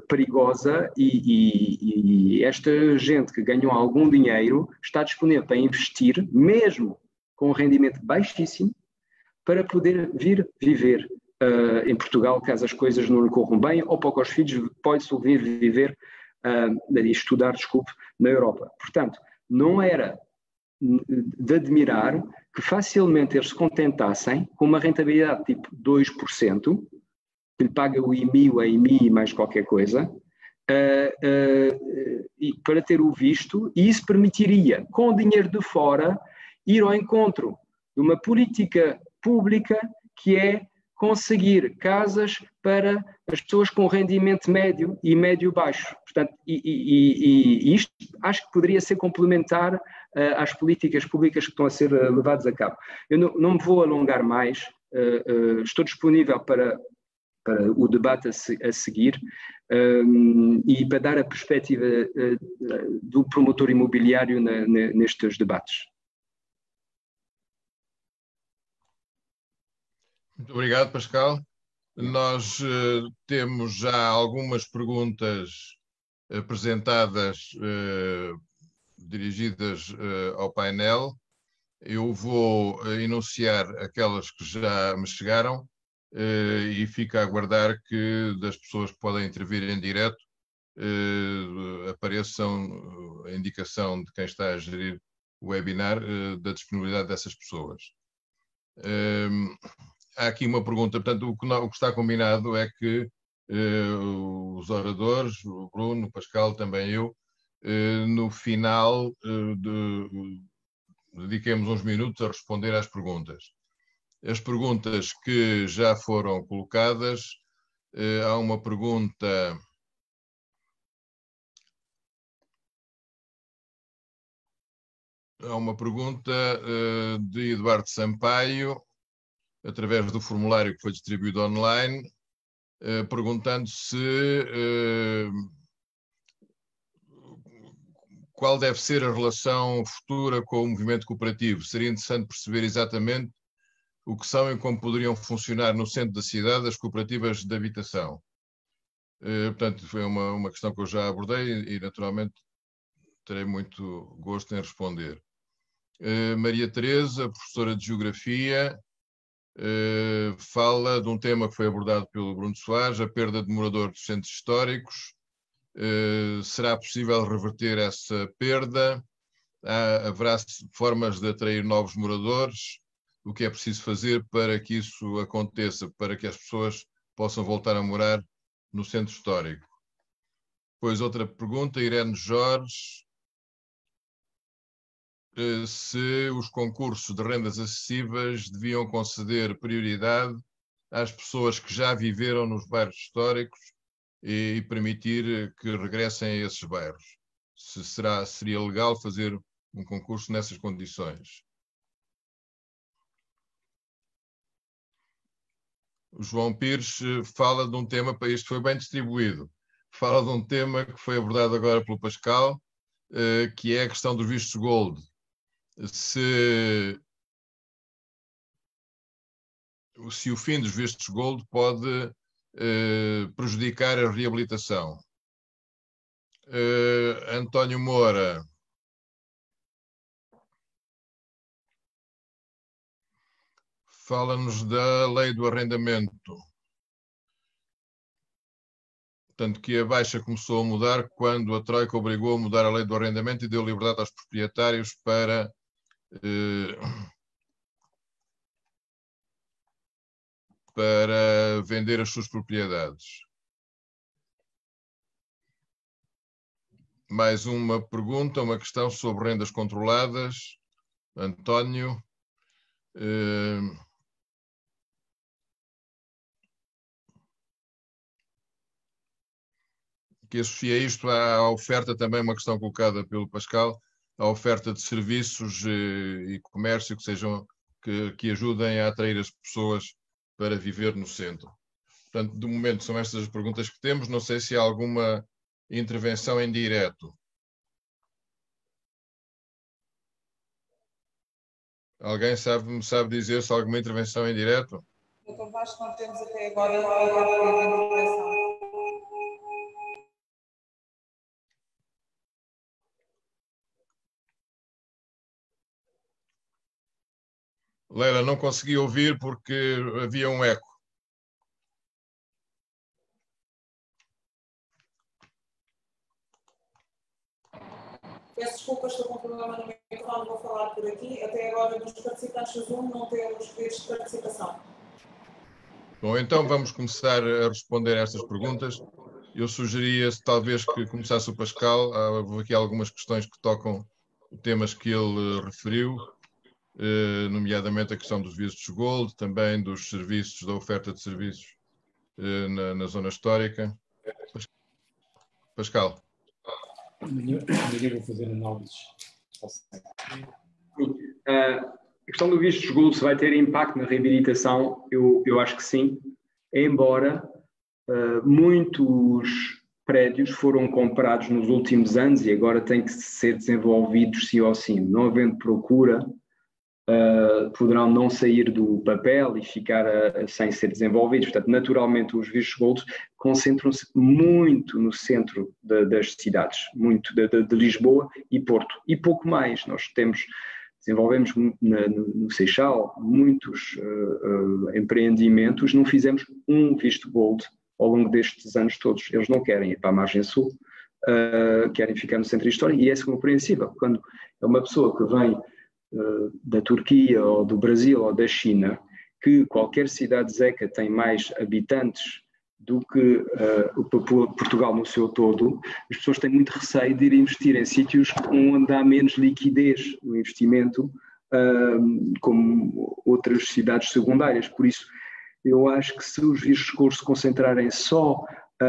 perigosa e esta gente que ganhou algum dinheiro está disponível para investir, mesmo com um rendimento baixíssimo, para poder vir viver em Portugal, caso as coisas não lhe corram bem, ou para os filhos pode-se vir viver e estudar, na Europa. Portanto, não era de admirar que facilmente eles se contentassem com uma rentabilidade tipo 2%, que lhe paga o IMI, a IMI e mais qualquer coisa, e para ter o visto, e isso permitiria, com o dinheiro de fora, ir ao encontro de uma política pública que é conseguir casas para as pessoas com rendimento médio e médio-baixo. Portanto, e isto acho que poderia ser complementar às políticas públicas que estão a ser levadas a cabo. Eu não me vou alongar mais, estou disponível para o debate a seguir e para dar a perspectiva do promotor imobiliário nestes debates. Muito obrigado, Pascal. Nós temos já algumas perguntas apresentadas, dirigidas ao painel. Eu vou enunciar aquelas que já me chegaram e fico a aguardar que das pessoas que podem intervir em direto apareçam a indicação de quem está a gerir o webinar da disponibilidade dessas pessoas. Há aqui uma pergunta, portanto, o que está combinado é que os oradores, o Bruno, o Pascal, também eu, no final dediquemos uns minutos a responder às perguntas. As perguntas que já foram colocadas, há uma pergunta de Eduardo Sampaio, através do formulário que foi distribuído online, perguntando se qual deve ser a relação futura com o movimento cooperativo. Seria interessante perceber exatamente o que são e como poderiam funcionar no centro da cidade as cooperativas de habitação. Portanto, foi uma questão que eu já abordei e, naturalmente, terei muito gosto em responder. Maria Teresa, professora de Geografia, fala de um tema que foi abordado pelo Bruno Soares, a perda de moradores dos centros históricos. Será possível reverter essa perda? Haverá formas de atrair novos moradores? O que é preciso fazer para que isso aconteça, para que as pessoas possam voltar a morar no centro histórico? Depois outra pergunta, Irene Jorge, se os concursos de rendas acessíveis deviam conceder prioridade às pessoas que já viveram nos bairros históricos e permitir que regressem a esses bairros. Seria legal fazer um concurso nessas condições? O João Pires fala de um tema, para isto foi bem distribuído, fala de um tema que foi abordado agora pelo Pascal, que é a questão dos vistos gold. Se o fim dos vistos gold pode prejudicar a reabilitação. António Moura fala-nos da lei do arrendamento. Tanto que a Baixa começou a mudar quando a Troika obrigou a mudar a lei do arrendamento e deu liberdade aos proprietários para vender as suas propriedades. Mais uma pergunta, uma questão sobre rendas controladas. António. Que associa isto à oferta, também uma questão colocada pelo Pascal, a oferta de serviços e comércio que ajudem a atrair as pessoas para viver no centro. Portanto, de momento são estas as perguntas que temos. Não sei se há alguma intervenção em direto. Alguém sabe dizer se há alguma intervenção em direto? Doutor Vasco, não temos até agora a intervenção. Leila, não consegui ouvir porque havia um eco. Peço desculpas, estou com problema no microfone, vou falar por aqui. Até agora, dos participantes do Zoom, não temos pedidos de participação. Bom, então vamos começar a responder a estas perguntas. Eu sugeria, talvez, que começasse o Pascal. Houve aqui algumas questões que tocam temas que ele referiu, nomeadamente a questão dos vistos gold, também dos serviços, da oferta de serviços na zona histórica. Pascal. Amanhã vou fazer análises. A questão do visto gold, se vai ter impacto na reabilitação, eu acho que sim, embora muitos prédios foram comprados nos últimos anos e agora têm que ser desenvolvidos sim ou sim. Não havendo procura, poderão não sair do papel e ficar sem ser desenvolvidos. Portanto, naturalmente, os vistos gold concentram-se muito no centro das cidades, muito de Lisboa e Porto, e pouco mais. Nós desenvolvemos no Seixal muitos empreendimentos, não fizemos um visto gold ao longo destes anos todos. Eles não querem ir para a margem sul, querem ficar no centro histórico, e é compreensível. Quando é uma pessoa que vem da Turquia ou do Brasil ou da China, que qualquer cidade zeca tem mais habitantes do que Portugal no seu todo, as pessoas têm muito receio de ir investir em sítios onde há menos liquidez no investimento, como outras cidades secundárias. Por isso, eu acho que se os vistos se concentrarem só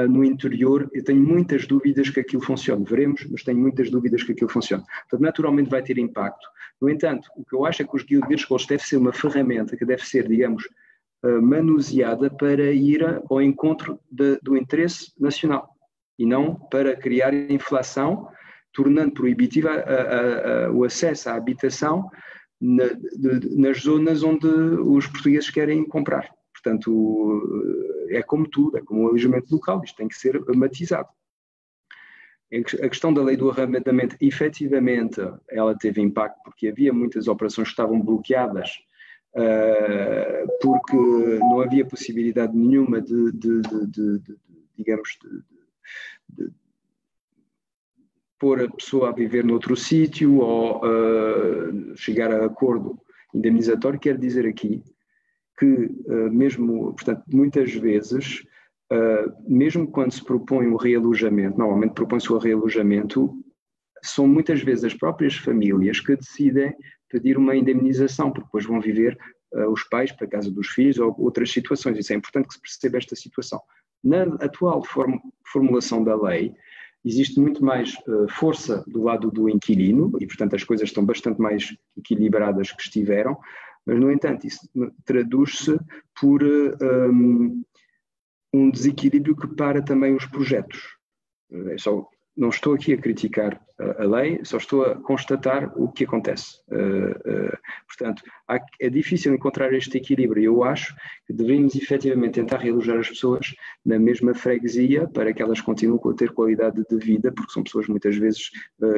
no interior, eu tenho muitas dúvidas que aquilo funcione. Veremos, mas tenho muitas dúvidas que aquilo funcione. Portanto, naturalmente vai ter impacto. No entanto, o que eu acho é que os vistos deve ser uma ferramenta que deve ser, digamos, manuseada para ir ao encontro do interesse nacional e não para criar inflação tornando proibitivo o acesso à habitação nas zonas onde os portugueses querem comprar. Portanto, é como tudo, é como o alojamento local, isto tem que ser matizado. A questão da lei do arrendamento, efetivamente, ela teve impacto porque havia muitas operações que estavam bloqueadas porque não havia possibilidade nenhuma digamos, pôr a pessoa a viver noutro sítio ou chegar a acordo indemnizatório. Quero dizer aqui que mesmo, portanto, muitas vezes, mesmo quando se propõe o realojamento, normalmente propõe-se o realojamento, são muitas vezes as próprias famílias que decidem pedir uma indemnização, porque depois vão viver os pais para a casa dos filhos ou outras situações. Isso é importante que se perceba esta situação. Na atual formulação da lei, existe muito mais força do lado do inquilino e, portanto, as coisas estão bastante mais equilibradas que estiveram, mas, no entanto, isso traduz-se por um desequilíbrio que para também os projetos. Não estou aqui a criticar a lei, só estou a constatar o que acontece. Portanto, é difícil encontrar este equilíbrio e eu acho que devemos efetivamente tentar realojar as pessoas na mesma freguesia para que elas continuem a ter qualidade de vida, porque são pessoas muitas vezes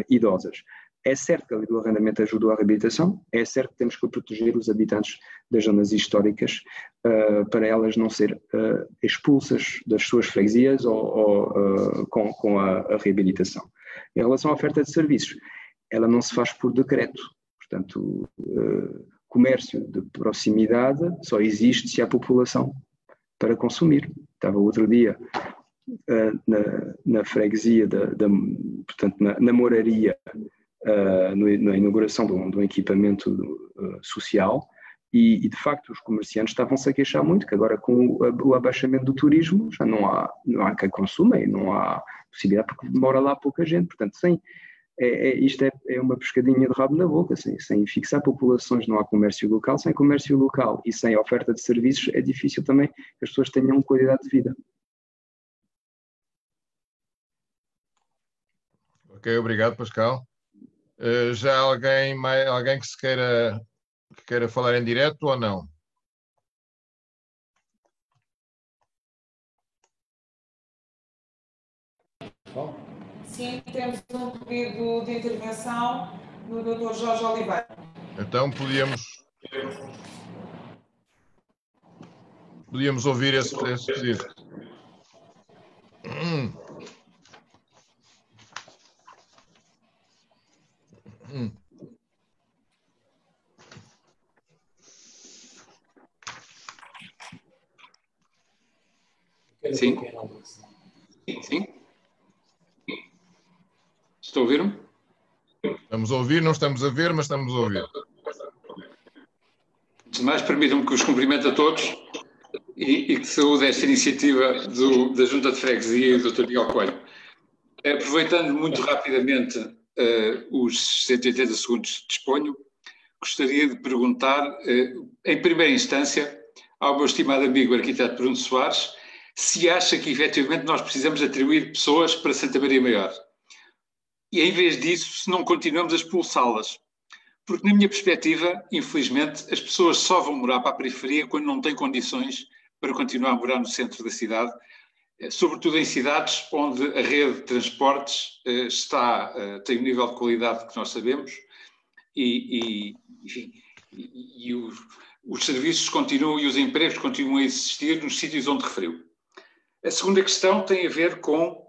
idosas. É certo que a lei do arrendamento ajudou à reabilitação, é certo que temos que proteger os habitantes das zonas históricas para elas não serem expulsas das suas freguesias com a reabilitação. Em relação à oferta de serviços, ela não se faz por decreto, portanto, comércio de proximidade só existe se há população para consumir. Estava outro dia na freguesia, portanto, na moraria, na inauguração de um equipamento social e de facto os comerciantes estavam-se a queixar muito que agora com o abaixamento do turismo já não há quem consuma e não há possibilidade porque mora lá pouca gente, portanto isto é uma pescadinha de rabo na boca, sem fixar populações não há comércio local, sem comércio local e sem oferta de serviços é difícil também que as pessoas tenham qualidade de vida. Ok, obrigado, Pascal. Já alguém que queira falar em direto ou não? Bom. Sim, temos um pedido de intervenção do Dr. Jorge Oliveira. Então podíamos ouvir esse pedido. Sim. Sim. Estou a ouvir-me? Estamos a ouvir, não estamos a ver, mas estamos a ouvir. Antes de mais, permitam-me que os cumprimente a todos e que saúde esta iniciativa da Junta de Freguesia e do Dr. Miguel Coelho. Aproveitando muito rapidamente os 180 segundos que disponho, gostaria de perguntar, em primeira instância, ao meu estimado amigo arquiteto Bruno Soares, se acha que efetivamente nós precisamos atribuir pessoas para Santa Maria Maior. E em vez disso, se não continuamos a expulsá-las. Porque na minha perspectiva, infelizmente, as pessoas só vão morar para a periferia quando não têm condições para continuar a morar no centro da cidade, sobretudo em cidades onde a rede de transportes tem um nível de qualidade que nós sabemos e os serviços continuam e os empregos continuam a existir nos sítios onde referiu. A segunda questão tem a ver com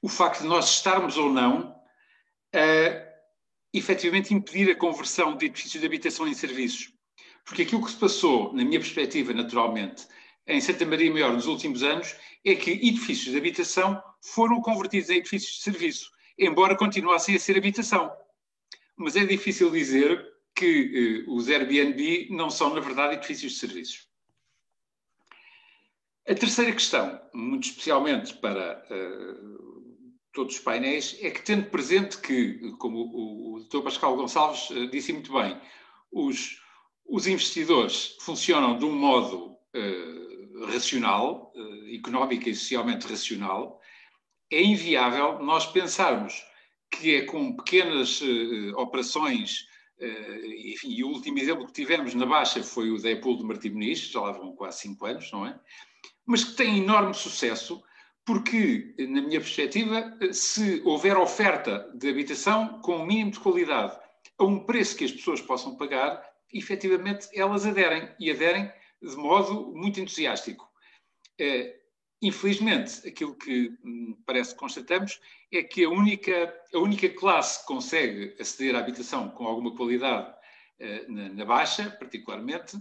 o facto de nós estarmos ou não a efetivamente impedir a conversão de edifícios de habitação em serviços. Porque aquilo que se passou, na minha perspectiva, naturalmente, em Santa Maria Maior nos últimos anos, é que edifícios de habitação foram convertidos em edifícios de serviço, embora continuassem a ser habitação. Mas é difícil dizer que os Airbnb não são, na verdade, edifícios de serviços. A terceira questão, muito especialmente para todos os painéis, é que tendo presente que, como o Dr. Pascal Gonçalves disse muito bem, os investidores funcionam de um modo racional, económico e socialmente racional, é inviável nós pensarmos que é com pequenas operações, enfim, e o último exemplo que tivemos na Baixa foi o da EPUL de Martim Muniz, já lá vão quase 5 anos, não é? Mas que tem enorme sucesso, porque, na minha perspectiva, se houver oferta de habitação com um mínimo de qualidade a um preço que as pessoas possam pagar, efetivamente elas aderem, e aderem de modo muito entusiástico. Infelizmente, aquilo que parece que constatamos é que a única classe que consegue aceder à habitação com alguma qualidade na Baixa, particularmente,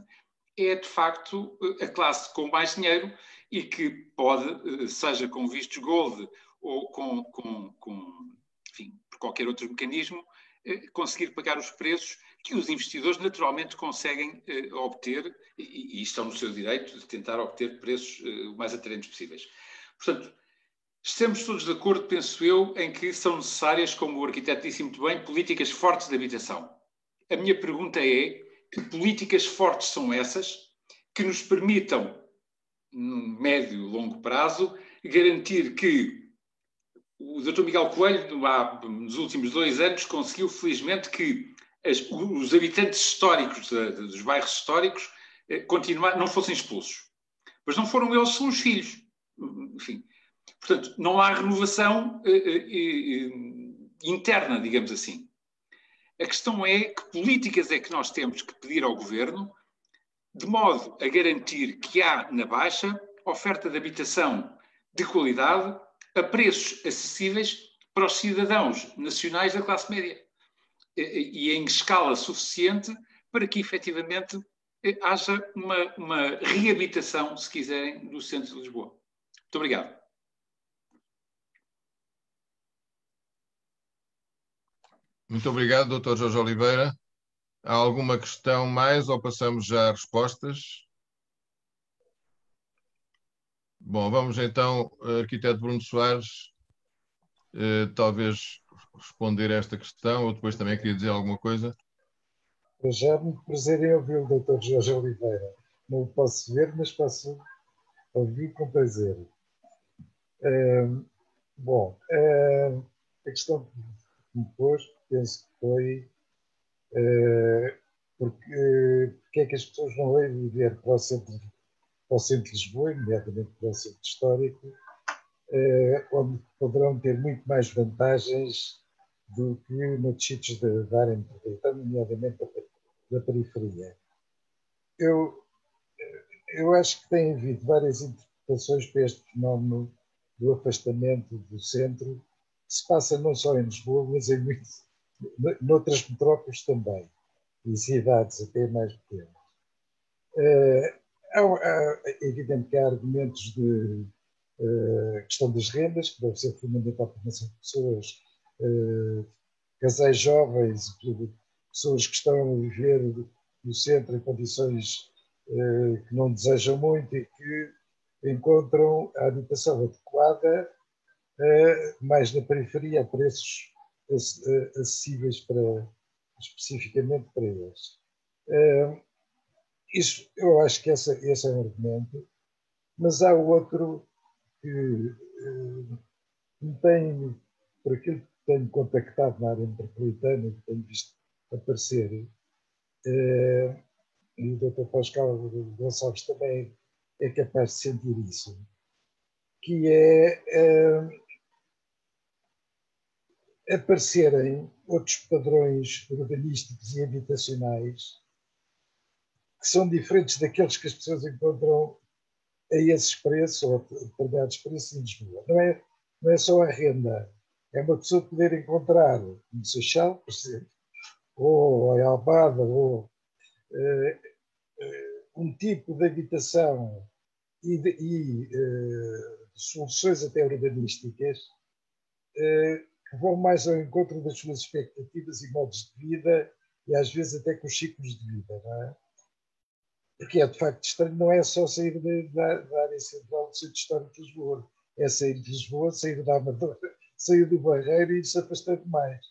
é, de facto, a classe com mais dinheiro e que pode, seja com vistos gold ou enfim, por qualquer outro mecanismo, conseguir pagar os preços que os investidores naturalmente conseguem obter e estão no seu direito de tentar obter preços o mais atraentes possíveis. Portanto, estamos todos de acordo, penso eu, em que são necessárias, como o arquiteto disse muito bem, políticas fortes de habitação. A minha pergunta é: que políticas fortes são essas que nos permitam, no médio e longo prazo, garantir que o Dr. Miguel Coelho, nos últimos 2 anos, conseguiu, felizmente, que os habitantes históricos dos bairros históricos não fossem expulsos. Mas não foram eles, são os filhos. Enfim, portanto, não há renovação interna, digamos assim. A questão é que políticas é que nós temos que pedir ao Governo de modo a garantir que há, na Baixa, oferta de habitação de qualidade a preços acessíveis para os cidadãos nacionais da classe média e em escala suficiente para que, efetivamente, haja uma reabitação, se quiserem, do centro de Lisboa. Muito obrigado. Muito obrigado, Dr. Jorge Oliveira. Há alguma questão mais ou passamos já às respostas? Bom, vamos então, arquiteto Bruno Soares, talvez responder a esta questão, ou depois também queria dizer alguma coisa. Eu já me prazer em ouvir o Dr. Jorge Oliveira. Não o posso ver, mas posso ouvir com prazer. Bom, a questão que me pôs, penso que foi porque é que as pessoas não vêm viver para o centro de Lisboa, imediatamente para o centro histórico, onde poderão ter muito mais vantagens do que noutros sítios da área metropolitana, nomeadamente da periferia. Eu acho que tem havido várias interpretações para este fenómeno do afastamento do centro, que se passa não só em Lisboa, mas em noutras metrópoles também, e cidades até mais pequenas. É evidente que há argumentos de questão das rendas, que deve ser fundamental para a formação de pessoas, casais jovens, pessoas que estão a viver no centro em condições que não desejam muito e que encontram a habitação adequada mais na periferia, a preços acessíveis especificamente para eles. Isso, eu acho que esse é um argumento, mas há outro que por aquilo que tenho contactado na área metropolitana, que tenho visto aparecer, e o Dr. Pascal Gonçalves também é capaz de sentir isso, que é aparecerem outros padrões urbanísticos e habitacionais que são diferentes daqueles que as pessoas encontram a esses preços ou a determinados preços em Lisboa. Não é só a renda, é uma pessoa poder encontrar no Seixal, por exemplo, ou em Almada, ou um tipo de habitação e soluções até urbanísticas que vão mais ao encontro das suas expectativas e modos de vida e às vezes até com os ciclos de vida, não é? Porque é de facto estranho, não é só sair da área central do centro histórico de Lisboa, é sair de Lisboa, sair da Amadora, sair do Barreiro e ir se afastando mais.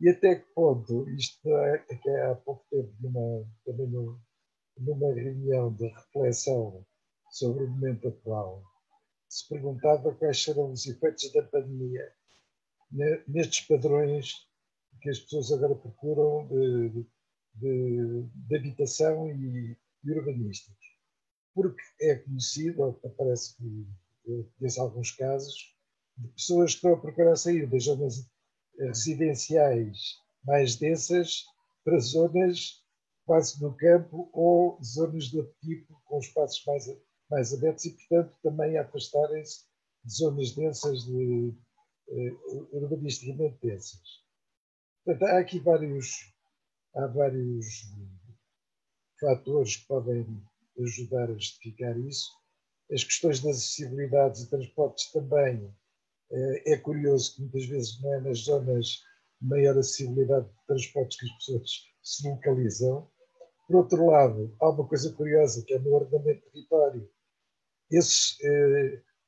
E até que ponto, isto que há pouco tempo, também numa reunião de reflexão sobre o momento atual, se perguntava quais serão os efeitos da pandemia nestes padrões que as pessoas agora procuram de habitação e urbanísticos. Porque é conhecido, parece que eu conheço alguns casos, de pessoas que estão a procurar sair das zonas residenciais mais densas para zonas quase no campo ou zonas de outro tipo, com espaços mais abertos e, portanto, também afastarem-se de zonas densas, urbanisticamente densas. Portanto, há aqui vários fatores que podem ajudar a justificar isso. As questões das acessibilidades e transportes também. É curioso que muitas vezes não é nas zonas de maior acessibilidade de transportes que as pessoas se localizam. Por outro lado, há uma coisa curiosa que é no ordenamento do território.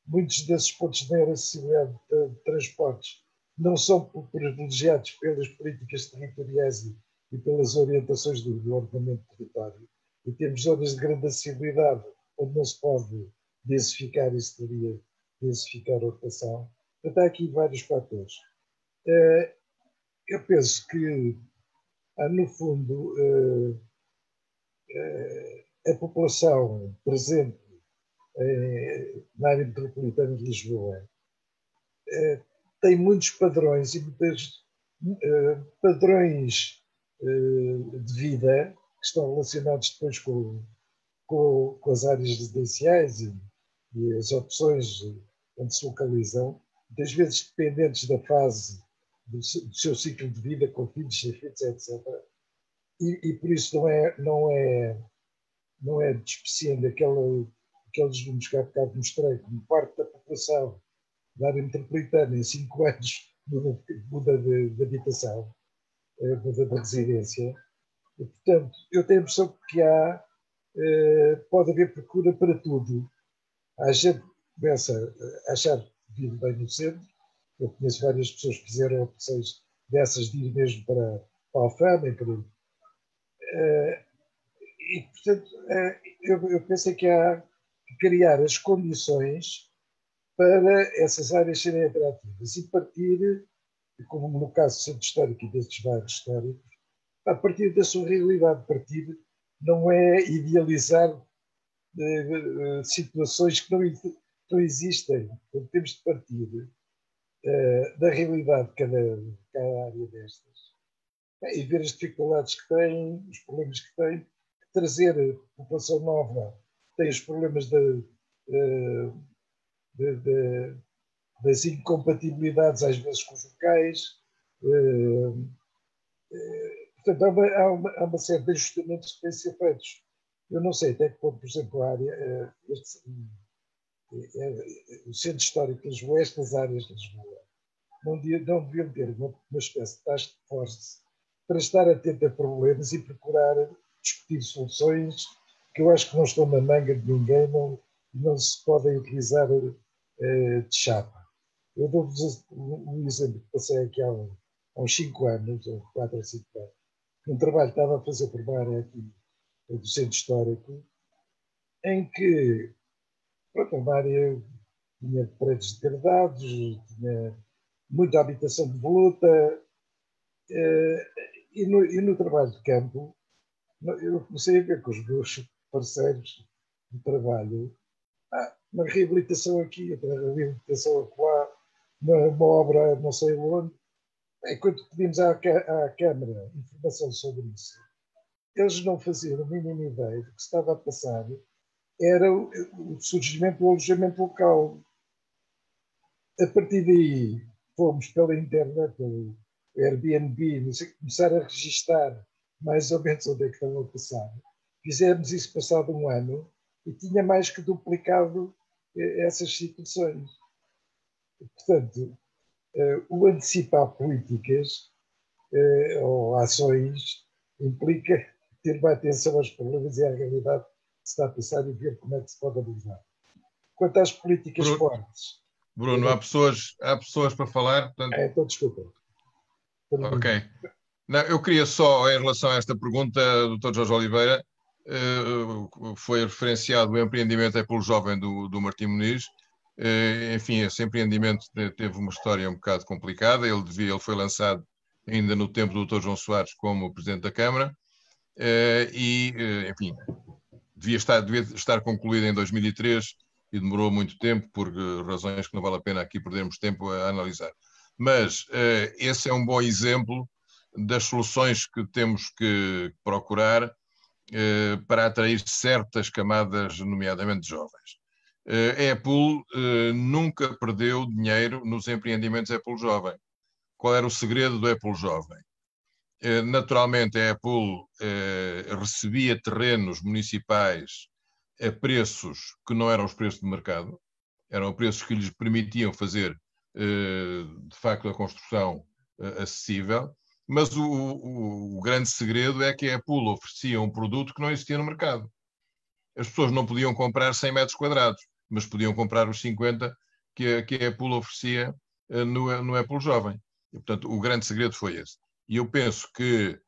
Muitos desses pontos de maior acessibilidade de transportes não são privilegiados pelas políticas territoriais e pelas orientações do ordenamento do território. E temos zonas de grande acessibilidade onde não se pode densificar, isso teria densificar a ocupação. Portanto, há aqui vários fatores. Eu penso que, no fundo, a população presente na área metropolitana de Lisboa tem muitos padrões e muitos padrões de vida que estão relacionados depois com as áreas residenciais e as opções onde se localizam, muitas vezes dependentes da fase do seu ciclo de vida, com filhos, sem filhos, etc. E por isso não é despeciando aqueles números que há bocado mostrei, como parte da população da área metropolitana em 5 anos muda de habitação, muda de residência. E, portanto, eu tenho a impressão que pode haver procura para tudo. A gente começa a achar que vive bem no centro. Eu conheço várias pessoas que fizeram opções dessas de ir mesmo para a Alfama e por aí. E, portanto, eu pensei que há que criar as condições para essas áreas serem atrativas e partir, como no caso do centro histórico e destes bairros históricos, a partir da sua realidade. Partir não é idealizar situações que não existem. Então, temos de partir da realidade de cada área destas e ver as dificuldades que têm, os problemas que têm, trazer a população nova, tem os problemas das incompatibilidades às vezes com os locais. Portanto, há uma série de ajustamentos que têm de ser feitos. Eu não sei até que ponto, por exemplo, a área, o centro histórico de Lisboa, estas áreas de Lisboa, não deviam ter uma espécie de task force para estar atento a problemas e procurar discutir soluções que eu acho que não estão na manga de ninguém, não se podem utilizar de chapa. Eu dou-vos um exemplo que passei aqui há uns 5 anos, ou 4 ou 5 anos, um trabalho que estava a fazer por uma área aqui do centro histórico, em que, pronto, uma área tinha prédios degradados, tinha muita habitação de voluta, e no trabalho de campo, eu comecei a ver com os meus parceiros de trabalho, uma reabilitação aqui, outra reabilitação acolá, uma obra não sei onde. Enquanto pedimos à Câmara informação sobre isso, eles não faziam a mínima ideia do que estava a passar. Era o surgimento do alojamento local. A partir daí, fomos pela internet, pelo Airbnb, começar a registar mais ou menos onde é que estavam a passar. Fizemos isso passado um ano e tinha mais que duplicado essas situações. Portanto, o antecipar políticas ou ações implica ter uma atenção aos problemas e à realidade que se está a passar e ver como é que se pode abordar. Quanto às políticas fortes... Bruno, há pessoas para falar. Portanto... Então, desculpa. Ok. Não, eu queria só, em relação a esta pergunta, Dr. Jorge Oliveira, foi referenciado o empreendimento pelo jovem do Martim Muniz. Enfim, esse empreendimento teve uma história um bocado complicada. Ele foi lançado ainda no tempo do Dr. João Soares como Presidente da Câmara enfim, devia estar concluído em 2003 e demorou muito tempo por razões que não vale a pena aqui perdermos tempo a analisar. Mas esse é um bom exemplo das soluções que temos que procurar para atrair certas camadas, nomeadamente jovens. A Apple nunca perdeu dinheiro nos empreendimentos Apple Jovem. Qual era o segredo do Apple Jovem? Naturalmente, a Apple recebia terrenos municipais a preços que não eram os preços de mercado, eram preços que lhes permitiam fazer, de facto, a construção acessível, mas o grande segredo é que a Apple oferecia um produto que não existia no mercado. As pessoas não podiam comprar 100 metros quadrados, mas podiam comprar os 50 que a Apple oferecia no Apple Jovem. E, portanto, o grande segredo foi esse. E eu penso que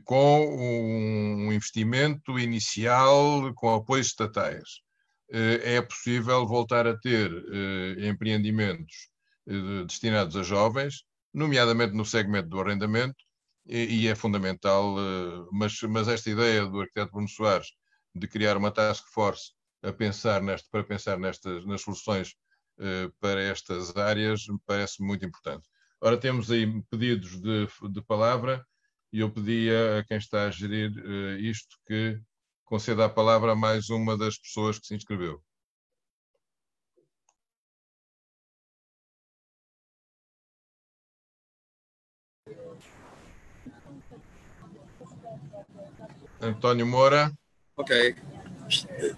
com um investimento inicial, com apoios estatais, é possível voltar a ter empreendimentos destinados a jovens, nomeadamente no segmento do arrendamento, e é fundamental, mas esta ideia do arquiteto Bruno Soares de criar uma task force para pensar nas soluções para estas áreas, me parece muito importante. Ora, temos aí pedidos de palavra e eu pedia a quem está a gerir isto que conceda a palavra a mais uma das pessoas que se inscreveu. António Moura. Ok.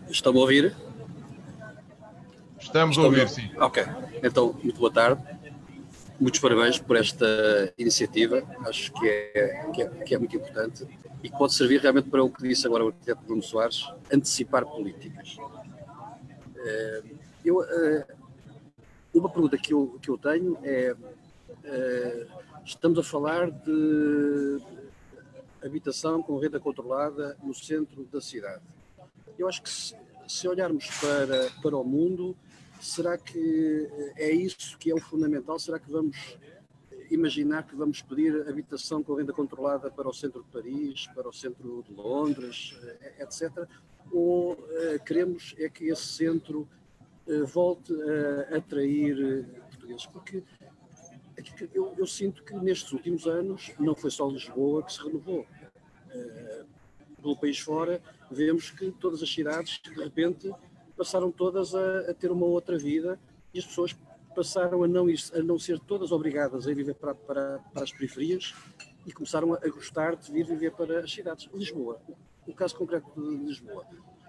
Estão-me a ouvir? Estamos a ouvir, sim. Ok. Então, muito boa tarde. Muitos parabéns por esta iniciativa. Acho que é muito importante e que pode servir realmente para o que disse agora o arquiteto Bruno Soares, antecipar políticas. Uma pergunta que eu tenho é, estamos a falar de habitação com renda controlada no centro da cidade. Eu acho que se olharmos para o mundo, será que é isso que é o fundamental? Será que vamos imaginar que vamos pedir habitação com renda controlada para o centro de Paris, para o centro de Londres, etc.? Ou queremos é que esse centro volte a atrair portugueses? Porque eu sinto que nestes últimos anos não foi só Lisboa que se renovou. Pelo país fora, vemos que todas as cidades, de repente, passaram todas a ter uma outra vida e as pessoas passaram a não ser todas obrigadas a ir viver para as periferias e começaram a gostar de vir viver para as cidades. Lisboa, o caso concreto de Lisboa,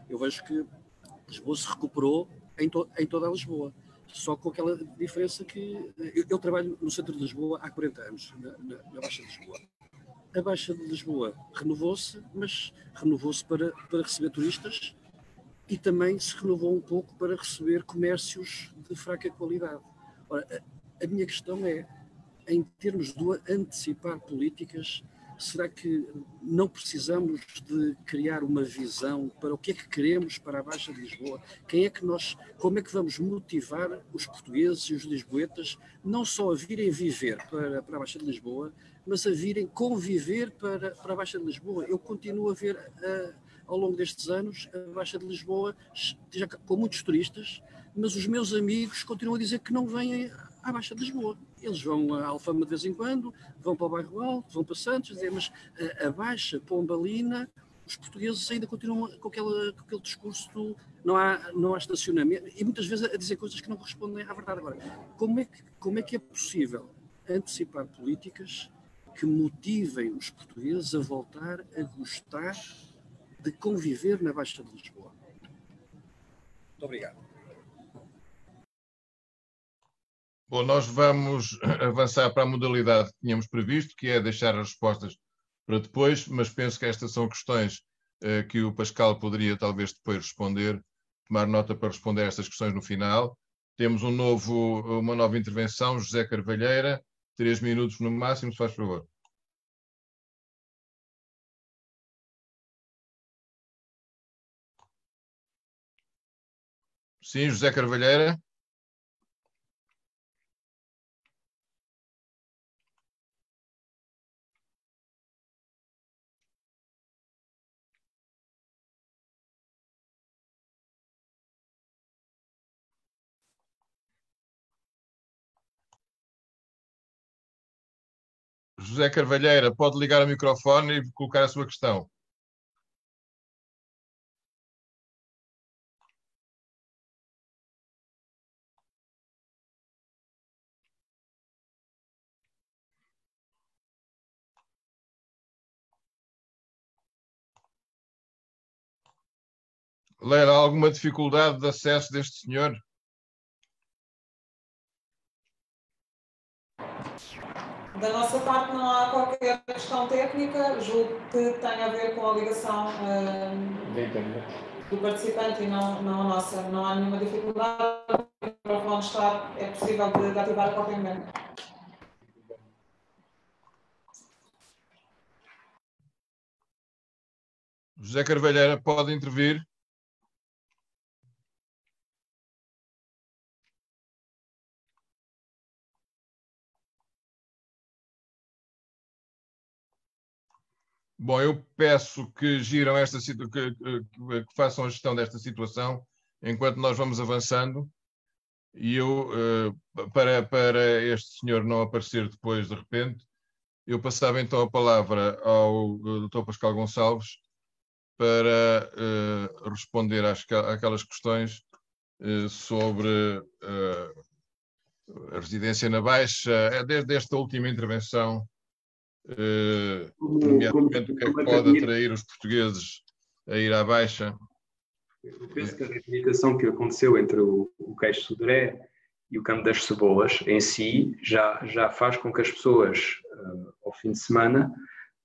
eu vejo que Lisboa se recuperou em toda a Lisboa, só com aquela diferença que eu trabalho no centro de Lisboa há 40 anos, na Baixa de Lisboa. A Baixa de Lisboa renovou-se, mas renovou-se para receber turistas e também se renovou um pouco para receber comércios de fraca qualidade. Ora, a minha questão é, em termos de antecipar políticas, será que não precisamos de criar uma visão para o que é que queremos para a Baixa de Lisboa? Como é que vamos motivar os portugueses e os lisboetas não só a virem viver para a Baixa de Lisboa, mas a virem conviver para a Baixa de Lisboa? Eu continuo a ver, ao longo destes anos, a Baixa de Lisboa já com muitos turistas, mas os meus amigos continuam a dizer que não vêm à Baixa de Lisboa. Eles vão a Alfama de vez em quando, vão para o Bairro Alto, vão para Santos, mas a Baixa, Pombalina, os portugueses ainda continuam com aquele discurso do não há estacionamento, e muitas vezes a dizer coisas que não correspondem à verdade. Agora, como é que é possível antecipar políticas que motivem os portugueses a voltar a gostar de conviver na Baixa de Lisboa? Muito obrigado. Bom, nós vamos avançar para a modalidade que tínhamos previsto, que é deixar as respostas para depois, mas penso que estas são questões que o Pascal poderia talvez depois responder, tomar nota para responder a estas questões no final. Temos uma nova intervenção, José Carvalheira, 3 minutos no máximo, se faz favor. Sim, José Carvalheira. José Carvalheira, pode ligar o microfone e colocar a sua questão. Leila, há alguma dificuldade de acesso deste senhor? Da nossa parte não há qualquer questão técnica, julgo que tem a ver com a ligação do participante e não a nossa. Não há nenhuma dificuldade, o microfone está, é possível de ativar a qualquer momento. José Carvalheira, pode intervir. Bom, eu peço que giram que façam a gestão desta situação enquanto nós vamos avançando, e eu, para este senhor não aparecer depois de repente, eu passava então a palavra ao Dr. Pascal Gonçalves para responder àquelas questões sobre a residência na Baixa, desde esta última intervenção, nomeadamente o que é que pode atrair os portugueses a ir à Baixa. Eu penso que a reivindicação que aconteceu entre o Queixo Sodré e o Campo das Cebolas em si já faz com que as pessoas ao fim de semana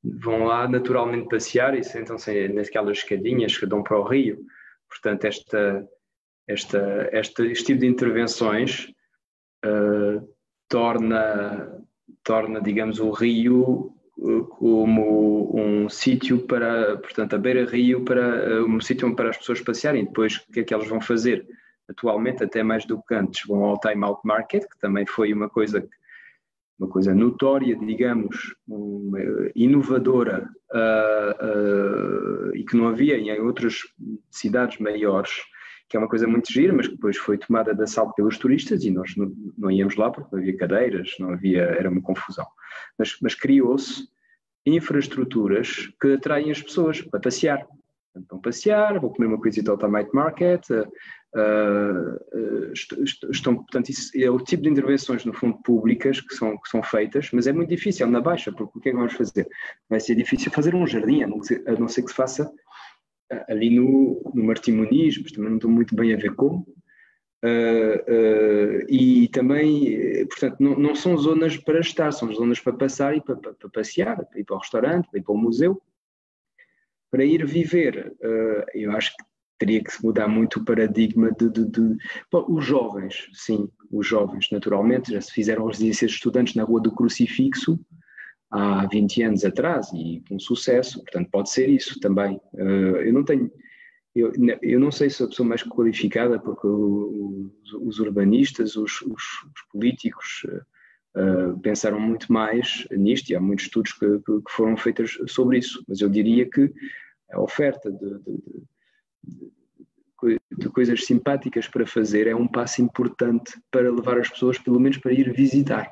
vão lá naturalmente passear e sentam-se naquelas escadinhas que dão para o rio. Portanto, este tipo de intervenções torna, digamos, o rio como um sítio para, portanto, a beira-rio, para um sítio para as pessoas passearem. Depois, o que é que elas vão fazer? Atualmente, até mais do que antes, vão ao Time Out Market, que também foi uma coisa notória, digamos, inovadora, e que não havia em outras cidades maiores, que é uma coisa muito gira, mas que depois foi tomada de assalto pelos turistas e nós não íamos lá porque não havia cadeiras, era uma confusão. Mas criou-se infraestruturas que atraem as pessoas para passear. Vão passear, vão comer uma coisita ao Time Out Market, portanto, isso é o tipo de intervenções, no fundo, públicas que são feitas, mas é muito difícil na Baixa, porque o que é que vamos fazer? Vai ser difícil fazer um jardim, a não ser que se faça ali no Martim Muniz, mas também não estou muito bem a ver como. E também, portanto, não são zonas para estar, são zonas para passar e para passear, para ir para o restaurante, para ir para o museu. Para ir viver, eu acho que teria que se mudar muito o paradigma Bom, os jovens, sim, os jovens, naturalmente, já se fizeram residências de estudantes na Rua do Crucifixo há 20 anos atrás e com sucesso, portanto pode ser isso também. Eu não sei se sou a pessoa mais qualificada, porque os urbanistas, os políticos pensaram muito mais nisto e há muitos estudos que foram feitos sobre isso, mas eu diria que a oferta de coisas simpáticas para fazer é um passo importante para levar as pessoas, pelo menos, para ir visitar.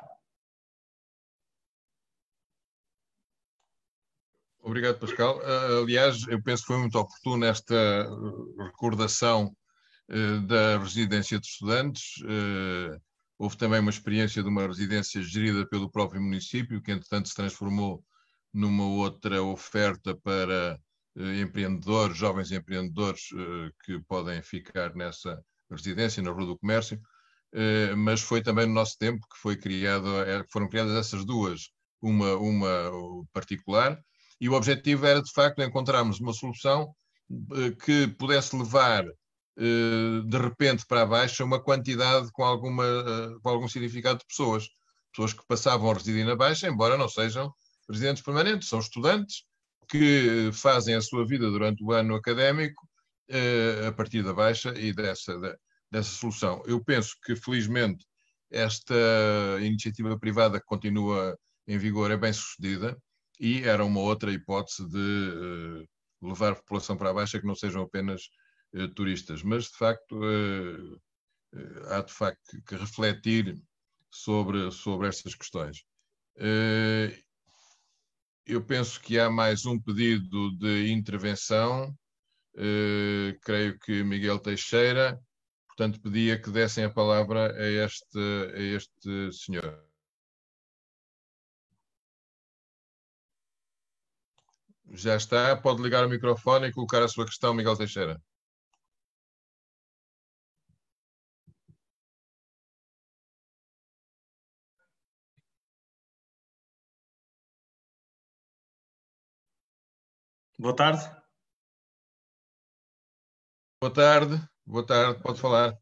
Obrigado, Pascal. Aliás, eu penso que foi muito oportuna esta recordação da residência de estudantes. Houve também uma experiência de uma residência gerida pelo próprio município, que entretanto se transformou numa outra oferta para empreendedores, jovens empreendedores que podem ficar nessa residência, na Rua do Comércio, mas foi também no nosso tempo que foram criadas essas duas, uma particular, e o objetivo era de facto encontrarmos uma solução que pudesse levar de repente para a Baixa uma quantidade com algum significado de pessoas que passavam a residir na Baixa, embora não sejam residentes permanentes, são estudantes que fazem a sua vida durante o ano académico a partir da Baixa e dessa solução. Eu penso que, felizmente, esta iniciativa privada que continua em vigor é bem sucedida e era uma outra hipótese de levar a população para a Baixa que não sejam apenas turistas, mas de facto há de facto que refletir sobre estas questões. eu penso que há mais um pedido de intervenção. Creio que Miguel Teixeira, portanto, pedia que dessem a palavra a este senhor. Já está, pode ligar o microfone e colocar a sua questão, Miguel Teixeira. Boa tarde. Boa tarde, pode falar.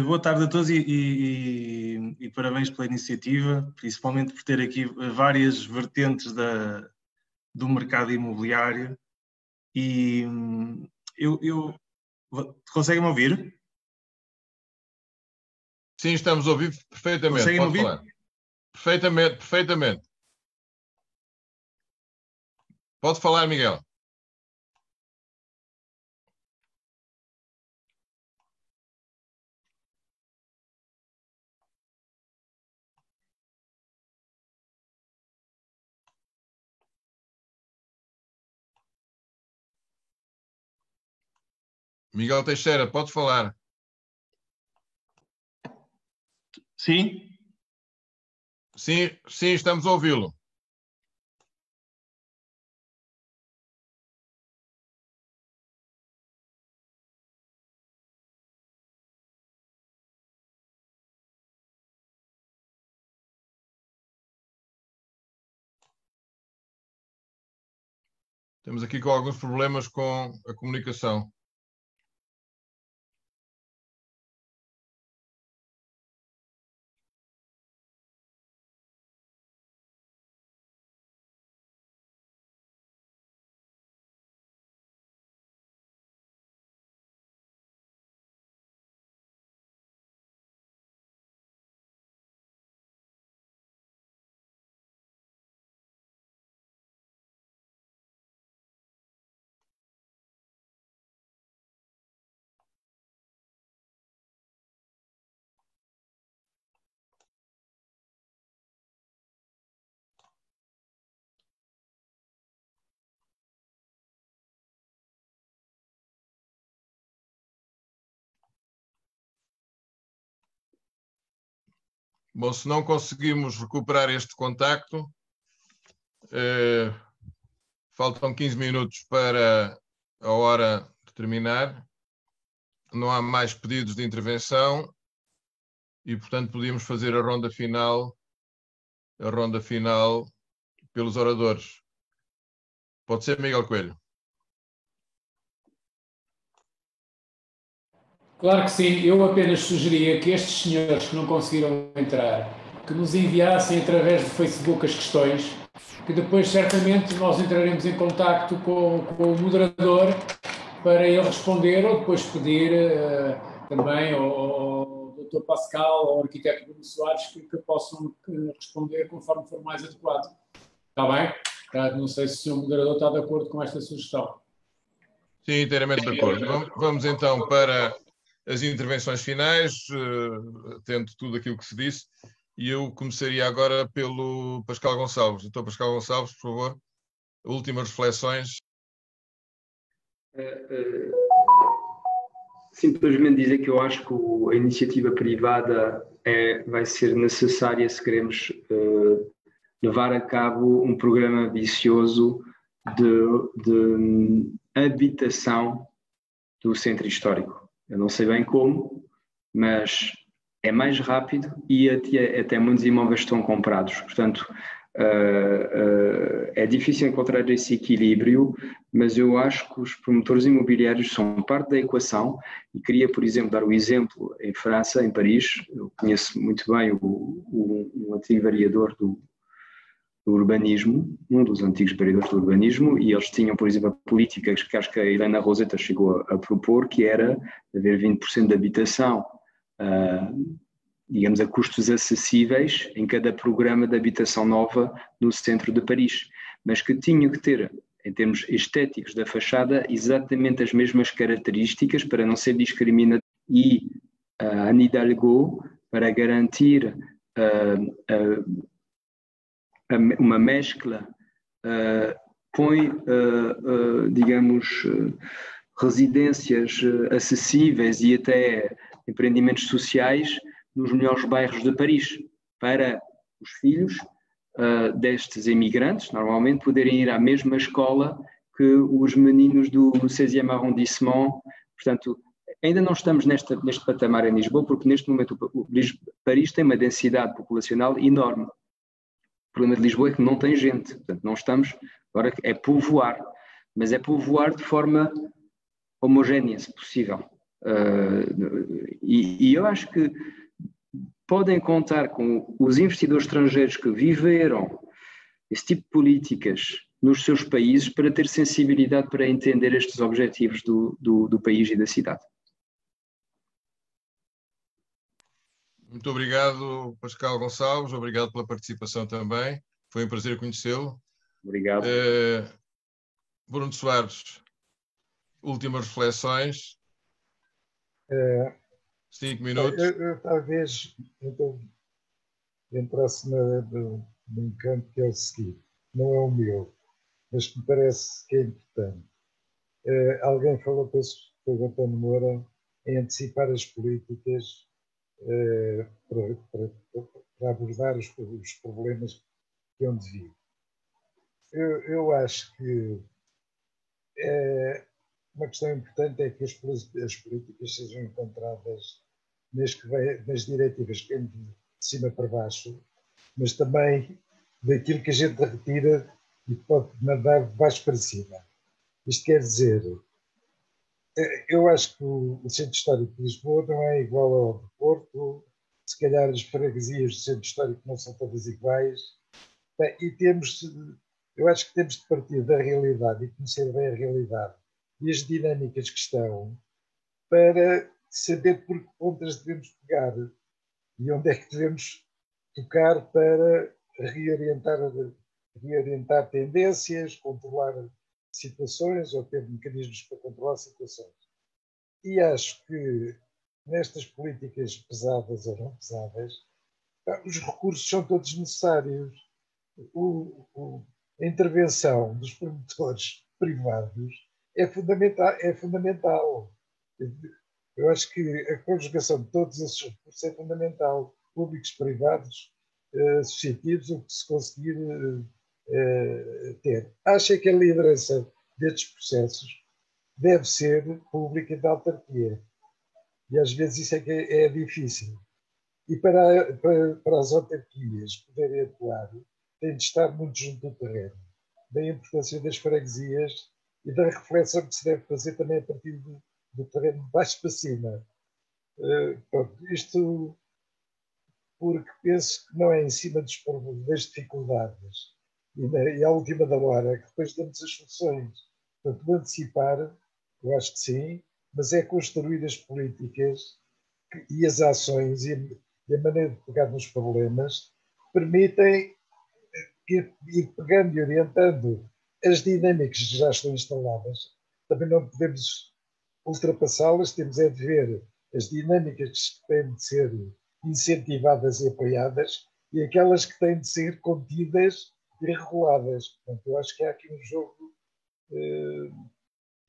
Boa tarde a todos e parabéns pela iniciativa, principalmente por ter aqui várias vertentes do mercado imobiliário. E conseguem-me ouvir? Sim, estamos a ouvir perfeitamente. Conseguem-me pode ouvir? Falar. Perfeitamente. Pode falar, Miguel. Miguel Teixeira, pode falar. Sim? Sim, estamos a ouvi-lo. Temos aqui com alguns problemas com a comunicação. Bom, se não conseguimos recuperar este contacto, faltam 15 minutos para a hora de terminar. Não há mais pedidos de intervenção e, portanto, podíamos fazer a ronda final pelos oradores. Pode ser, Miguel Coelho? Claro que sim. Eu apenas sugeria que estes senhores que não conseguiram entrar, que nos enviassem através do Facebook as questões, que depois certamente nós entraremos em contacto com o moderador para ele responder, ou depois pedir também ao Dr. Pascal ou ao arquiteto Bruno Soares que possam responder conforme for mais adequado. Está bem? Não sei se o senhor moderador está de acordo com esta sugestão. Sim, inteiramente de acordo. Vamos então para as intervenções finais, tendo tudo aquilo que se disse, e eu começaria agora pelo Pascal Gonçalves. Doutor Pascal Gonçalves, por favor, últimas reflexões. Simplesmente dizer que eu acho que a iniciativa privada vai ser necessária se queremos levar a cabo um programa ambicioso de habitação do centro histórico. Eu não sei bem como, mas é mais rápido e até muitos imóveis estão comprados. Portanto, é difícil encontrar esse equilíbrio, mas eu acho que os promotores imobiliários são parte da equação e queria, por exemplo, dar o exemplo em França, em Paris. Eu conheço muito bem um antigo vereador do urbanismo, um dos antigos vereadores do urbanismo, e eles tinham, por exemplo, a política que acho que a Helena Roseta chegou a propor, que era haver 20% de habitação, digamos, a custos acessíveis em cada programa de habitação nova no centro de Paris, mas que tinha que ter, em termos estéticos da fachada, exatamente as mesmas características para não ser discriminatório. E a Anne Hidalgo, para garantir uma mescla, põe, digamos, residências acessíveis e até empreendimentos sociais nos melhores bairros de Paris, para os filhos destes imigrantes, normalmente, poderem ir à mesma escola que os meninos do 16e arrondissement. Portanto, ainda não estamos neste patamar em Lisboa, porque neste momento Paris tem uma densidade populacional enorme. O problema de Lisboa é que não tem gente, portanto não estamos, agora é povoar, mas é povoar de forma homogénea, se possível. E eu acho que podem contar com os investidores estrangeiros que viveram esse tipo de políticas nos seus países para ter sensibilidade para entender estes objetivos do país e da cidade. Muito obrigado, Pascal Gonçalves, obrigado pela participação também. Foi um prazer conhecê-lo. Obrigado. Bruno Soares, últimas reflexões. 5 minutos. Eu talvez então, entrasse num campo que é o seguinte, não é o meu, mas que me parece que é importante. Alguém falou, penso que foi o António Moura, em antecipar as políticas para abordar os problemas que onde vive. Eu acho que uma questão importante é que as políticas sejam encontradas nas diretivas que vêm de cima para baixo, mas também daquilo que a gente retira e pode mandar de baixo para cima. Isto quer dizer, eu acho que o Centro Histórico de Lisboa não é igual ao do Porto, se calhar as freguesias do Centro Histórico não são todas iguais, e eu acho que temos de partir da realidade e conhecer bem a realidade e as dinâmicas que estão para saber por que pontas devemos pegar e onde é que devemos tocar para reorientar tendências, controlar situações ou ter mecanismos para controlar situações. E acho que nestas políticas pesadas ou não pesadas, os recursos são todos necessários. A intervenção dos promotores privados é fundamental. Eu acho que a conjugação de todos esses recursos é fundamental. Públicos, privados, associativos, o que se conseguir ter. Acho que a liderança destes processos deve ser pública e da autarquia. E às vezes isso é que é difícil. E para as autarquias poderem atuar, tem de estar muito junto do terreno. Da importância das freguesias e da reflexão que se deve fazer também a partir do terreno de baixo para cima. Isto porque penso que não é em cima das dificuldades e à última da hora que depois damos as soluções. Portanto, antecipar, eu acho que sim, mas é construir as políticas e as ações e a maneira de pegar nos problemas permitem ir pegando e orientando as dinâmicas que já estão instaladas. Também não podemos ultrapassá-las, temos é de ver as dinâmicas que têm de ser incentivadas e apoiadas e aquelas que têm de ser contidas e reguladas. Portanto, eu acho que há aqui um jogo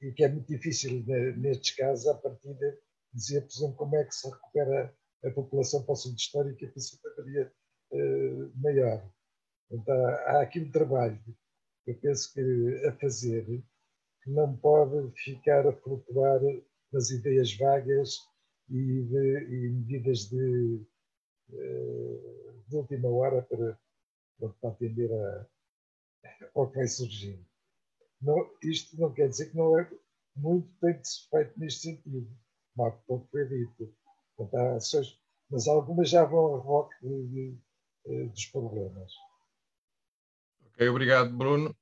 e que é muito difícil, nestes casos, a partir de dizer, por exemplo, como é que se recupera a população para o centro histórico e para a cidadania maior. Então, há aqui um trabalho, eu penso que a fazer, que não pode ficar a flutuar nas ideias vagas e medidas de última hora para atender ao que vai surgindo. Isto não quer dizer que não é muito tem de ser feito neste sentido, como foi dito. Portanto, há ações, mas algumas já vão a reboque dos problemas. Ok, obrigado, Bruno.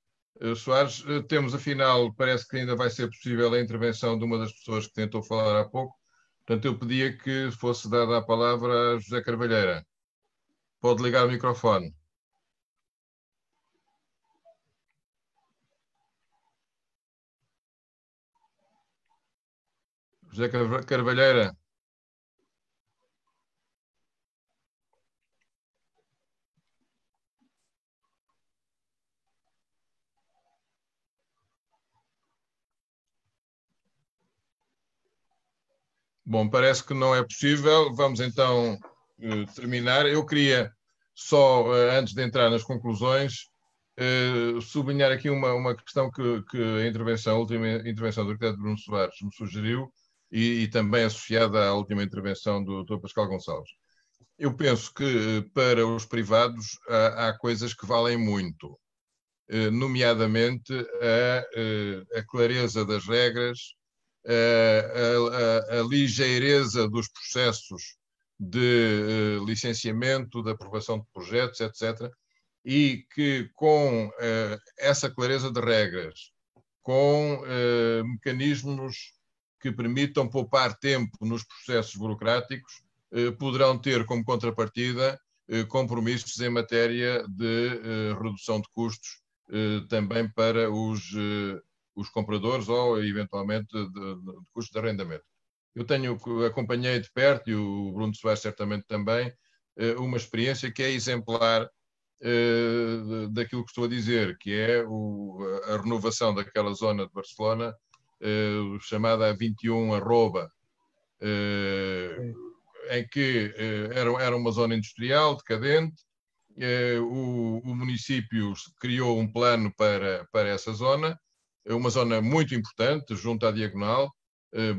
Soares, temos afinal, parece que ainda vai ser possível a intervenção de uma das pessoas que tentou falar há pouco. Portanto, eu pedia que fosse dada a palavra a José Carvalheira. Pode ligar o microfone. José Carvalheira. Bom, parece que não é possível. Vamos então terminar. Eu queria só, antes de entrar nas conclusões, sublinhar aqui uma questão que a última intervenção do arquiteto Bruno Soares me sugeriu e também associada à última intervenção do Dr. Pascal Gonçalves. Eu penso que para os privados há coisas que valem muito, nomeadamente a clareza das regras, a ligeireza dos processos de licenciamento, de aprovação de projetos, etc., e que com essa clareza de regras, com mecanismos que permitam poupar tempo nos processos burocráticos, poderão ter como contrapartida compromissos em matéria de redução de custos também para os compradores ou, eventualmente, de custos de arrendamento. Eu acompanhei de perto, e o Bruno Soares certamente também, uma experiência que é exemplar daquilo que estou a dizer, que é a renovação daquela zona de Barcelona, chamada 21 Arroba, em que era uma zona industrial decadente. O município criou um plano para essa zona, uma zona muito importante, junto à Diagonal,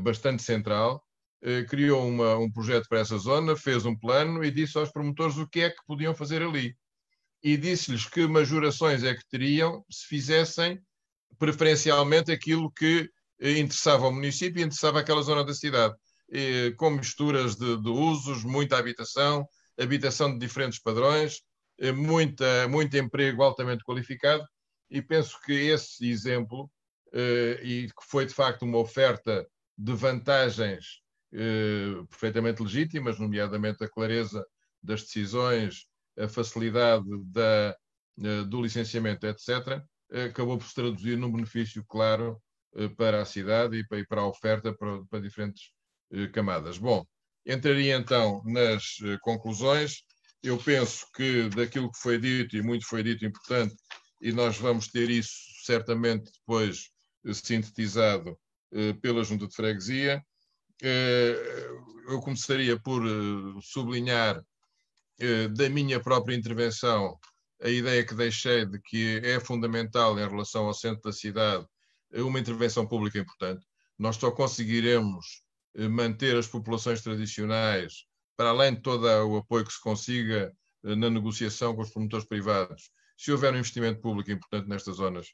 bastante central. Criou um projeto para essa zona, fez um plano e disse aos promotores o que é que podiam fazer ali. E disse-lhes que majorações é que teriam se fizessem preferencialmente aquilo que interessava ao município e interessava àquela zona da cidade, com misturas de usos, muita habitação de diferentes padrões, muito emprego altamente qualificado, e penso que esse exemplo, e que foi de facto uma oferta de vantagens perfeitamente legítimas, nomeadamente a clareza das decisões, a facilidade do licenciamento, etc., acabou por se traduzir num benefício claro para a cidade e para a oferta para diferentes camadas. Bom, entraria então nas conclusões. Eu penso que daquilo que foi dito, e muito foi dito, importante, e nós vamos ter isso certamente depois sintetizado pela Junta de Freguesia. Eu começaria por sublinhar da minha própria intervenção a ideia que deixei de que é fundamental em relação ao centro da cidade uma intervenção pública importante. Nós só conseguiremos manter as populações tradicionais, para além de todo o apoio que se consiga na negociação com os promotores privados, se houver um investimento público importante nestas zonas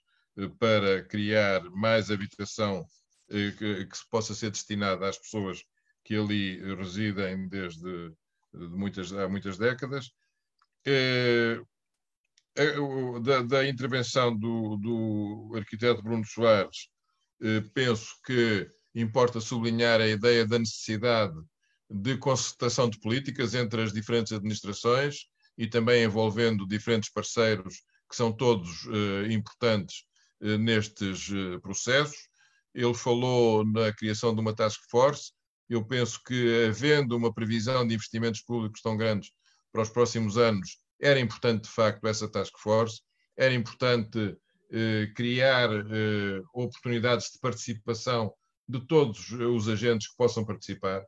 para criar mais habitação que possa ser destinada às pessoas que ali residem desde há muitas décadas. Da intervenção do arquiteto Bruno Soares, penso que importa sublinhar a ideia da necessidade de concertação de políticas entre as diferentes administrações e também envolvendo diferentes parceiros que são todos importantes nestes processos. Ele falou na criação de uma task force. Eu penso que, havendo uma previsão de investimentos públicos tão grandes para os próximos anos, era importante, de facto, essa task force, era importante criar oportunidades de participação de todos os agentes que possam participar.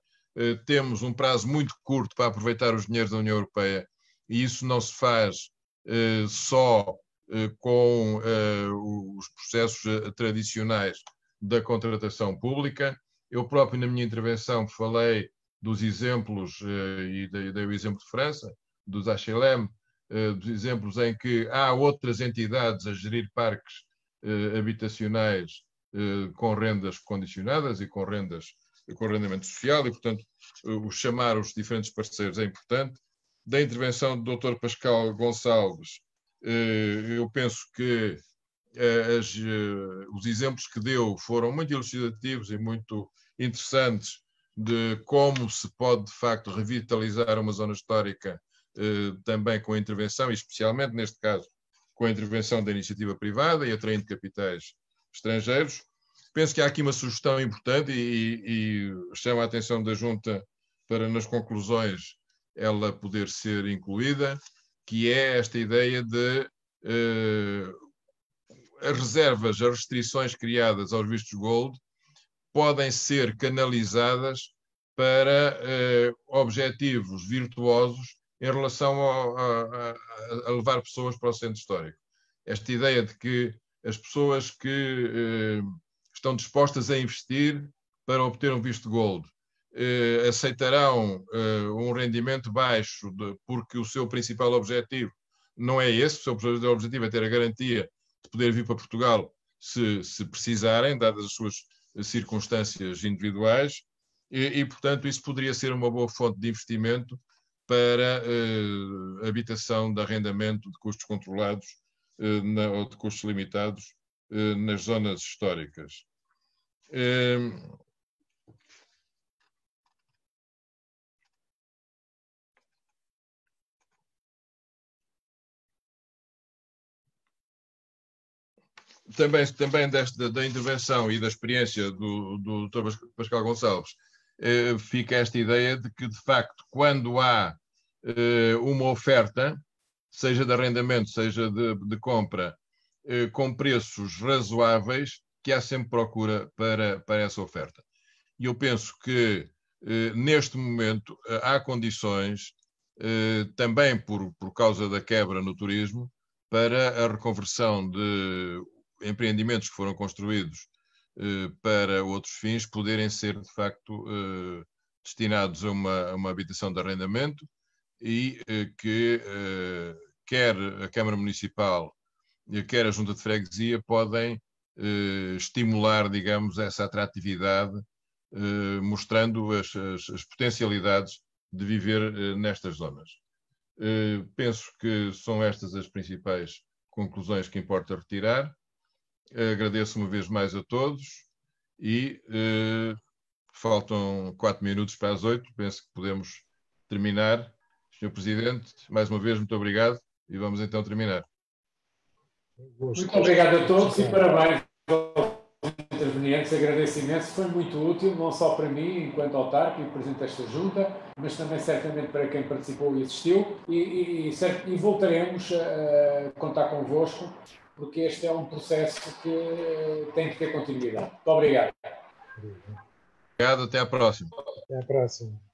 Temos um prazo muito curto para aproveitar os dinheiros da União Europeia e isso não se faz só com os processos tradicionais da contratação pública. Eu próprio, na minha intervenção, falei dos exemplos, e dei o exemplo de França, dos HLM, dos exemplos em que há outras entidades a gerir parques habitacionais com rendas condicionadas e com arrendamento social e, portanto, chamar os diferentes parceiros é importante. Da intervenção do Dr. Pascal Gonçalves, eu penso que os exemplos que deu foram muito elucidativos e muito interessantes de como se pode, de facto, revitalizar uma zona histórica também com a intervenção, e especialmente, neste caso, com a intervenção da iniciativa privada e atraindo capitais estrangeiros. Penso que há aqui uma sugestão importante e chamo a atenção da Junta para, nas conclusões, ela poder ser incluída, que é esta ideia de as reservas, as restrições criadas aos vistos gold podem ser canalizadas para objetivos virtuosos em relação a levar pessoas para o centro histórico. Esta ideia de que as pessoas que estão dispostas a investir para obter um visto gold aceitarão um rendimento baixo porque o seu principal objetivo não é esse, o seu principal objetivo é ter a garantia de poder vir para Portugal se precisarem, dadas as suas circunstâncias individuais, e, portanto, isso poderia ser uma boa fonte de investimento para habitação de arrendamento de custos controlados ou de custos limitados nas zonas históricas. Também da intervenção e da experiência do Dr. Pascal Gonçalves, fica esta ideia de que, de facto, quando há uma oferta, seja de arrendamento, seja de compra, com preços razoáveis, que há sempre procura para essa oferta. E eu penso que, neste momento, há condições, também por causa da quebra no turismo, para a reconversão de empreendimentos que foram construídos para outros fins poderem ser, de facto, destinados a uma habitação de arrendamento e que quer a Câmara Municipal, quer a Junta de Freguesia podem estimular, digamos, essa atratividade, mostrando as potencialidades de viver nestas zonas. Penso que são estas as principais conclusões que importa retirar. Agradeço uma vez mais a todos e faltam 4 minutos para as 8, penso que podemos terminar. Sr. Presidente, mais uma vez, muito obrigado e vamos então terminar. Muito obrigado a todos e parabéns aos intervenientes, agradeço imenso, foi muito útil, não só para mim, enquanto autarca e presidente desta junta, mas também certamente para quem participou e assistiu, e voltaremos a contar convosco, porque este é um processo que tem que ter continuidade. Muito obrigado. Obrigado, até à próxima. Até à próxima.